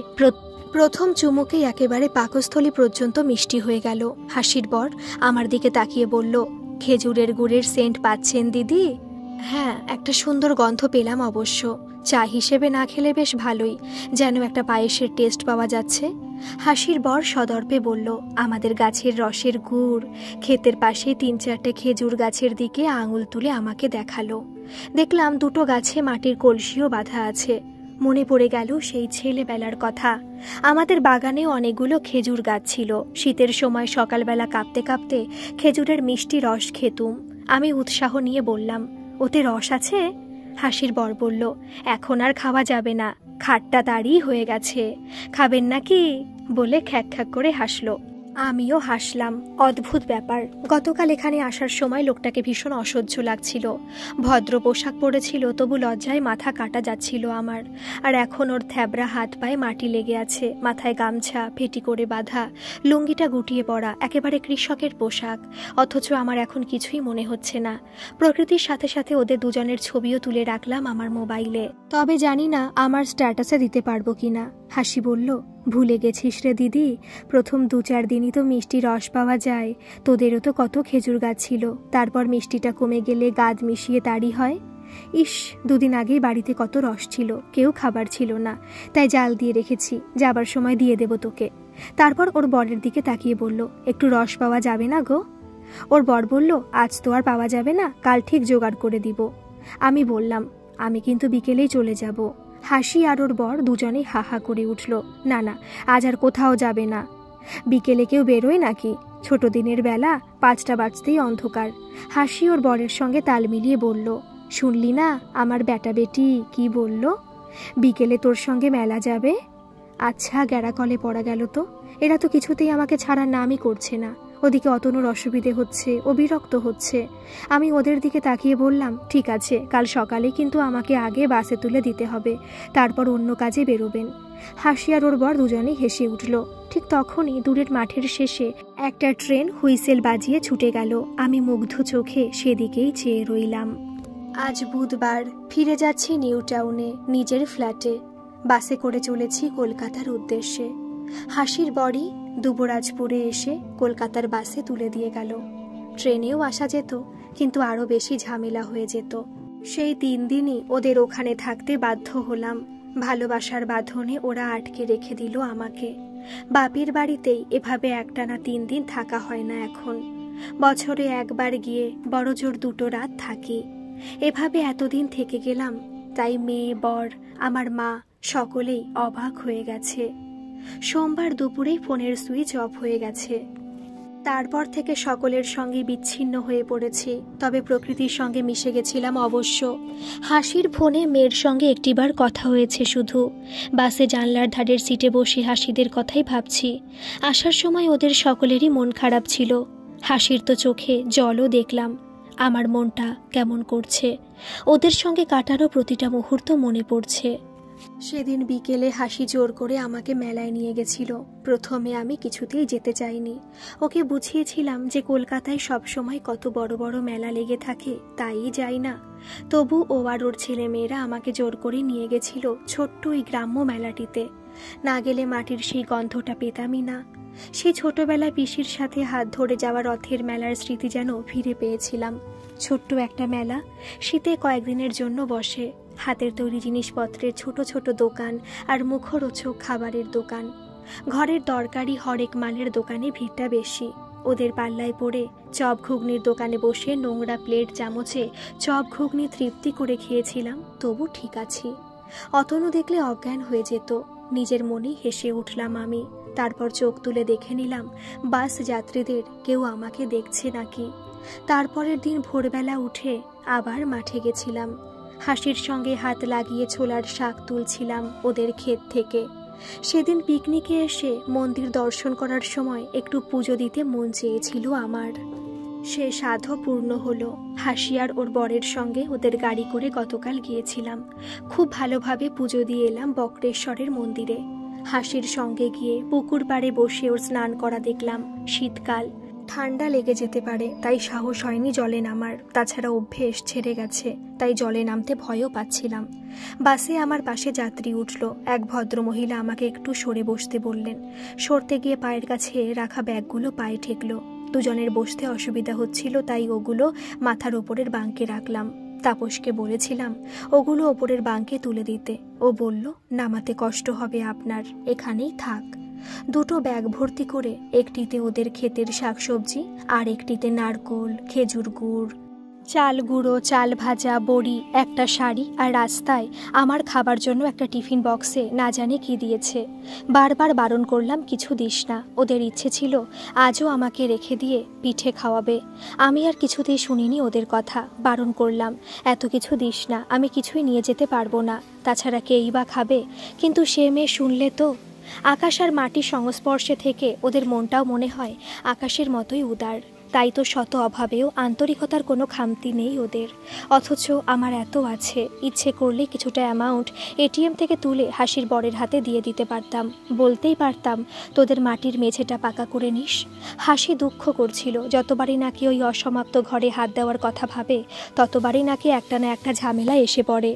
প্রথম চুমুকেই একেবারে পাকস্থলী পর্যন্ত মিষ্টি হয়ে গেল। হাসির বর আমার দিকে তাকিয়ে বলল, খেজুরের গুড়ের সেন্ট পাচ্ছেন দিদি? হ্যাঁ, একটা সুন্দর গন্ধ পেলাম অবশ্য। চা হিসেবে না খেলে বেশ ভালোই, যেন একটা পায়েসের টেস্ট পাওয়া যাচ্ছে। হাসির বর সদর্পে বলল, আমাদের গাছের রসের গুড়। ক্ষেতের পাশে 3-4টে খেজুর গাছের দিকে আঙুল তুলে আমাকে দেখালো। দেখলাম দুটো গাছে মাটির কলসিও বাঁধা আছে। মনে পড়ে গেল সেই ছেলেবেলার কথা। আমাদের বাগানেও অনেকগুলো খেজুর গাছ ছিল। শীতের সময় সকালবেলা কাঁপতে কাঁপতে খেজুরের মিষ্টি রস খেতুম। আমি উৎসাহ নিয়ে বললাম, ওতে রস আছে? হাসির বর বলল, এখন আর খাওয়া যাবে না, খাটটা তাড়ি হয়ে গেছে, খাবেন নাকি? বলে খ্যাক খ্যাক করে হাসলো। আমিও হাসলাম। অদ্ভুত ব্যাপার, গতকাল এখানে আসার সময় লোকটাকে ভীষণ অসহ্য লাগছিল। ভদ্র পোশাক পরেছিল, তবু লজ্জায় মাথা কাটা যাচ্ছিল আমার। আর এখন ওর থ্যাবড়া হাত পায়ে মাটি লেগে আছে, মাথায় গামছা ফেটি করে বাঁধা, লুঙ্গিটা গুটিয়ে পড়া, একেবারে কৃষকের পোশাক। অথচ আমার এখন কিছুই মনে হচ্ছে না। প্রকৃতির সাথে সাথে ওদের দুজনের ছবিও তুলে রাখলাম আমার মোবাইলে। তবে জানি না আমার স্ট্যাটাসে দিতে পারবো কিনা। হাসি বলল, ভুলে গেছিস রে দিদি, প্রথম 2-4 দিনই তো মিষ্টি রস পাওয়া যায়। তোদেরও তো কত খেজুর গাছ ছিল, তারপর মিষ্টিটা কমে গেলে গাদ মিশিয়ে তাড়ি হয়। ইস, 2 দিন আগেই বাড়িতে কত রস ছিল, কেউ খাবার ছিল না, তাই জাল দিয়ে রেখেছি, যাবার সময় দিয়ে দেব তোকে। তারপর ওর বরের দিকে তাকিয়ে বলল, একটু রস পাওয়া যাবে না গো? ওর বর বলল, আজ তো আর পাওয়া যাবে না, কাল ঠিক জোগাড় করে দিব। আমি বললাম, আমি কিন্তু বিকেলেই চলে যাব। হাসি আর ওর বর দুজনেই হা হা করে উঠল, না না, আজ আর কোথাও যাবে না। বিকেলে কেউ বেরোয় নাকি? ছোট দিনের বেলা, 5টা বাজতেই অন্ধকার। হাসি ওর বরের সঙ্গে তাল মিলিয়ে বলল, শুনলি না আমার বেটা বেটি কি বলল? বিকেলে তোর সঙ্গে মেলা যাবে। আচ্ছা, গ্যাড়াকলে পড়া গেল তো। এরা তো কিছুতেই আমাকে ছাড়ার নামই করছে না। ওদিকে অতনুর অসুবিধে হচ্ছে, ও বিরক্ত হচ্ছে। আমি ওদের দিকে তাকিয়ে বললাম, ঠিক আছে, কাল সকালে কিন্তু আমাকে আগে বাসে তুলে দিতে হবে, তারপর অন্য কাজে বেরোবেন। হাসি আর ওর বর দুজনেই হেসে উঠল। ঠিক তখনই দূরের মাঠের শেষে একটা ট্রেন হুইসেল বাজিয়ে ছুটে গেল। আমি মুগ্ধ চোখে সেদিকেই চেয়ে রইলাম। আজ বুধবার, ফিরে যাচ্ছি নিউ টাউনে, নিজের ফ্ল্যাটে। বাসে করে চলেছি কলকাতার উদ্দেশ্যে। হাসির বরই দুবরাজপুরে এসে কলকাতার বাসে তুলে দিয়ে গেল। ট্রেনেও আসা যেত, কিন্তু আরও বেশি ঝামেলা হয়ে যেত। সেই 3 দিনই ওদের ওখানে থাকতে বাধ্য হলাম। ভালোবাসার বাঁধনে ওরা আটকে রেখে দিল আমাকে। বাপের বাড়িতেই এভাবে একটানা 3 দিন থাকা হয় না এখন। বছরে একবার গিয়ে বড়জোর 2 রাত থাকি। এভাবে এতদিন থেকে গেলাম, তাই মেয়ে, বর, আমার মা সকলেই অবাক হয়ে গেছে। সোমবার দুপুরেই ফোনের সুইচ অফ হয়ে গেছে। তারপর থেকে সকলের সঙ্গে বিচ্ছিন্ন হয়ে পড়েছি, তবে প্রকৃতির সঙ্গে মিশে গেছিলাম অবশ্য। হাসির ফোনে মেয়ের সঙ্গে একটিবার কথা হয়েছে শুধু। বাসে জানলার ধারের সিটে বসে হাসিদের কথাই ভাবছি। আসার সময় ওদের সকলেরই মন খারাপ ছিল। হাসির তো চোখে জলও দেখলাম। আমার মনটা কেমন করছে। ওদের সঙ্গে কাটানো প্রতিটা মুহূর্ত মনে পড়ছে। সেদিন বিকেলে হাসি জোর করে আমাকে মেলায় নিয়ে গেছিল। প্রথমে আমি কিছুতেই যেতে চাইনি। ওকে বুঝিয়েছিলাম যে কলকাতায় সবসময় কত বড় বড় মেলা লেগে থাকে, তাই যাই না। তবু ও আর ওর ছেলেমেয়েরা আমাকে জোর করে নিয়ে গেছিল ছোট্ট ওই গ্রাম্য মেলাটিতে। না গেলে মাটির সেই গন্ধটা পেতামই না। সেই ছোটবেলায় পিসির সাথে হাত ধরে যাওয়া রথের মেলার স্মৃতি যেন ফিরে পেয়েছিলাম। ছোট্ট একটা মেলা, শীতে কয়েকদিনের জন্য বসে। হাতের তৈরি জিনিসপত্রের ছোট ছোট দোকান আর মুখরোচক খাবারের দোকান। ঘরের দরকারি হরেক মালের দোকানে ভিড়টা বেশি। ওদের পাল্লায় পড়ে চপ ঘুগনির দোকানে বসে নোংরা প্লেট চামচে চপ ঘুগনি তৃপ্তি করে খেয়েছিলাম, তবু ঠিক আছি। অতনু দেখলে অজ্ঞান হয়ে যেত। নিজের মনেই হেসে উঠলাম আমি। তারপর চোখ তুলে দেখে নিলাম বাস যাত্রীদের কেউ আমাকে দেখছে নাকি। তারপরের দিন ভোরবেলা উঠে আবার মাঠে গেছিলাম। হাসির সঙ্গে হাত লাগিয়ে ছোলার শাক তুলছিলাম ওদের ক্ষেত থেকে। সেদিন পিকনিকে এসে মন্দির দর্শন করার সময় একটু পুজো দিতে মন চেয়েছিল আমার। সে সাধও পূর্ণ হলো। হাসি আর ওর বরের সঙ্গে ওদের গাড়ি করে গতকাল গিয়েছিলাম। খুব ভালোভাবে পুজো দিয়ে এলাম বক্রেশ্বরের মন্দিরে। হাসির সঙ্গে গিয়ে পুকুর পাড়ে বসে ওর স্নান করা দেখলাম। শীতকাল, ঠান্ডা লেগে যেতে পারে, তাই সাহস হয়নি জলে নামার। তাছাড়া অভ্যেস ছেড়ে গেছে, তাই জলে নামতে ভয়ও পাচ্ছিলাম। বাসে আমার পাশে যাত্রী উঠল। এক ভদ্রমহিলা আমাকে একটু সরে বসতে বললেন। সরতে গিয়ে পায়ের কাছে রাখা ব্যাগগুলো পায়ে ঠেকলো। দুজনের বসতে অসুবিধা হচ্ছিল, তাই ওগুলো মাথার ওপরের বাঙ্কে রাখলাম। তাপসকে বলেছিলাম ওগুলো ওপরের বাঙ্কে তুলে দিতে। ও বলল, নামাতে কষ্ট হবে আপনার, এখানেই থাক। দুটো ব্যাগ ভর্তি করে, একটিতে ওদের ক্ষেতের শাকসবজি আর একটিতে নারকোল, খেজুর গুড়, চাল গুঁড়ো, চাল ভাজা, বড়ি, একটা শাড়ি, আর রাস্তায় আমার খাবার জন্য একটা টিফিন বক্সে না জানি কি দিয়েছে। বারবার বারণ করলাম কিছু দিস না। ওদের ইচ্ছে ছিল আজও আমাকে রেখে দিয়ে পিঠে খাওয়াবে। আমি আর কিছুতেই শুনিনি ওদের কথা। বারণ করলাম, এত কিছু দিস না, আমি কিছুই নিয়ে যেতে পারবো না, তাছাড়া কেই বা খাবে। কিন্তু সে মেয়ে শুনলে তো। আকাশ আর মাটির সংস্পর্শে থেকে ওদের মনটাও মনে হয় আকাশের মতোই উদার। তাই তো শত অভাবেও আন্তরিকতার কোনো খামতি নেই ওদের। অথচ আমার এত আছে, ইচ্ছে করলে কিছুটা অ্যামাউন্ট এটিএম থেকে তুলে হাসির বরের হাতে দিয়ে দিতে পারতাম। বলতেই পারতাম, তোদের মাটির মেঝেটা পাকা করে নিস। হাসি দুঃখ করছিল। যতবারই নাকি ওই অসমাপ্ত ঘরে হাত দেওয়ার কথা ভাবে, ততবারই নাকি একটা না একটা ঝামেলা এসে পড়ে।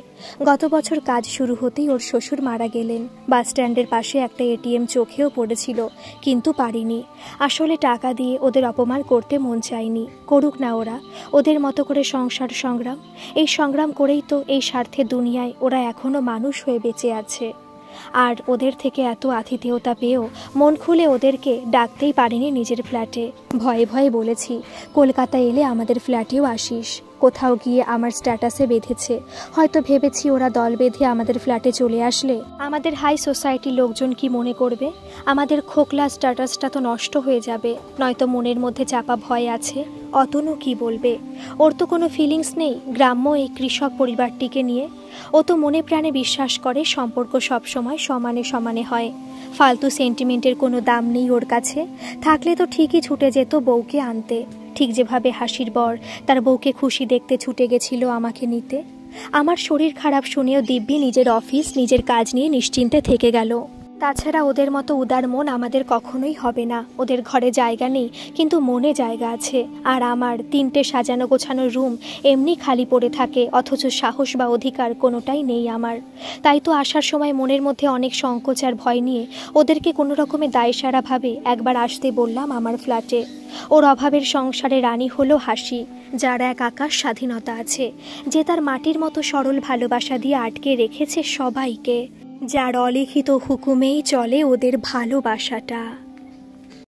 গত বছর কাজ শুরু হতেই ওর শ্বশুর মারা গেলেন। বাস স্ট্যান্ডের পাশে একটা এটিএম চোখেও পড়েছিল, কিন্তু পারিনি। আসলে টাকা দিয়ে ওদের অপমান করতে মন চায়নি। করুক না ওরা, ওদের মতো করে সংসার সংগ্রাম। এই সংগ্রাম করেই তো এই স্বার্থের দুনিয়ায় ওরা এখনো মানুষ হয়ে বেঁচে আছে। আর ওদের থেকে এত আতিথেয়তা পেয়েও মন খুলে ওদেরকে ডাকতেই পারিনি নিজের ফ্ল্যাটে। ভয়ে ভয়ে বলেছি, কলকাতা এলে আমাদের ফ্ল্যাটেও আসিস। কোথাও গিয়ে আমার স্ট্যাটাসে বেঁধেছে, হয়তো ভেবেছি ওরা দল বেঁধে আমাদের ফ্ল্যাটে চলে আসলে আমাদের হাই সোসাইটির লোকজন কি মনে করবে। আমাদের খোকলা স্ট্যাটাসটা তো নষ্ট হয়ে যাবে। নয়তো মনের মধ্যে চাপা ভয় আছে, অতনু কি বলবে। ওর তো কোনো ফিলিংস নেই গ্রাম্য এই কৃষক পরিবারটিকে নিয়ে। ও তো মনে প্রাণে বিশ্বাস করে সম্পর্ক সবসময় সমানে সমানে হয়। ফালতু সেন্টিমেন্টের কোনো দাম নেই ওর কাছে। থাকলে তো ঠিকই ছুটে যেত বউকে আনতে, ঠিক যেভাবে হাসির বর তার বউকে খুশি দেখতে ছুটে গেছিল আমাকে নিতে। আমার শরীর খারাপ শুনেও দিব্যি নিজের অফিস, নিজের কাজ নিয়ে নিশ্চিন্তে থেকে গেল। তাছাড়া ওদের মতো উদার মন আমাদের কখনোই হবে না। ওদের ঘরে জায়গা নেই, কিন্তু মনে জায়গা আছে। আর আমার 3টে সাজানো গোছানো রুম এমনি খালি পড়ে থাকে, অথচ সাহস বা অধিকার কোনোটাই নেই আমার। তাই তো আসার সময় মনের মধ্যে অনেক সংকোচ আর ভয় নিয়ে ওদেরকে কোনো রকমে দায়সারাভাবে একবার আসতে বললাম আমার ফ্ল্যাটে। ওর অভাবের সংসারে রানী হলো হাসি, যার এক আকাশ স্বাধীনতা আছে, যে তার মাটির মতো সরল ভালোবাসা দিয়ে আটকে রেখেছে সবাইকে, যার অলিখিত হুকুমেই চলে ওদের ভালোবাসাটা।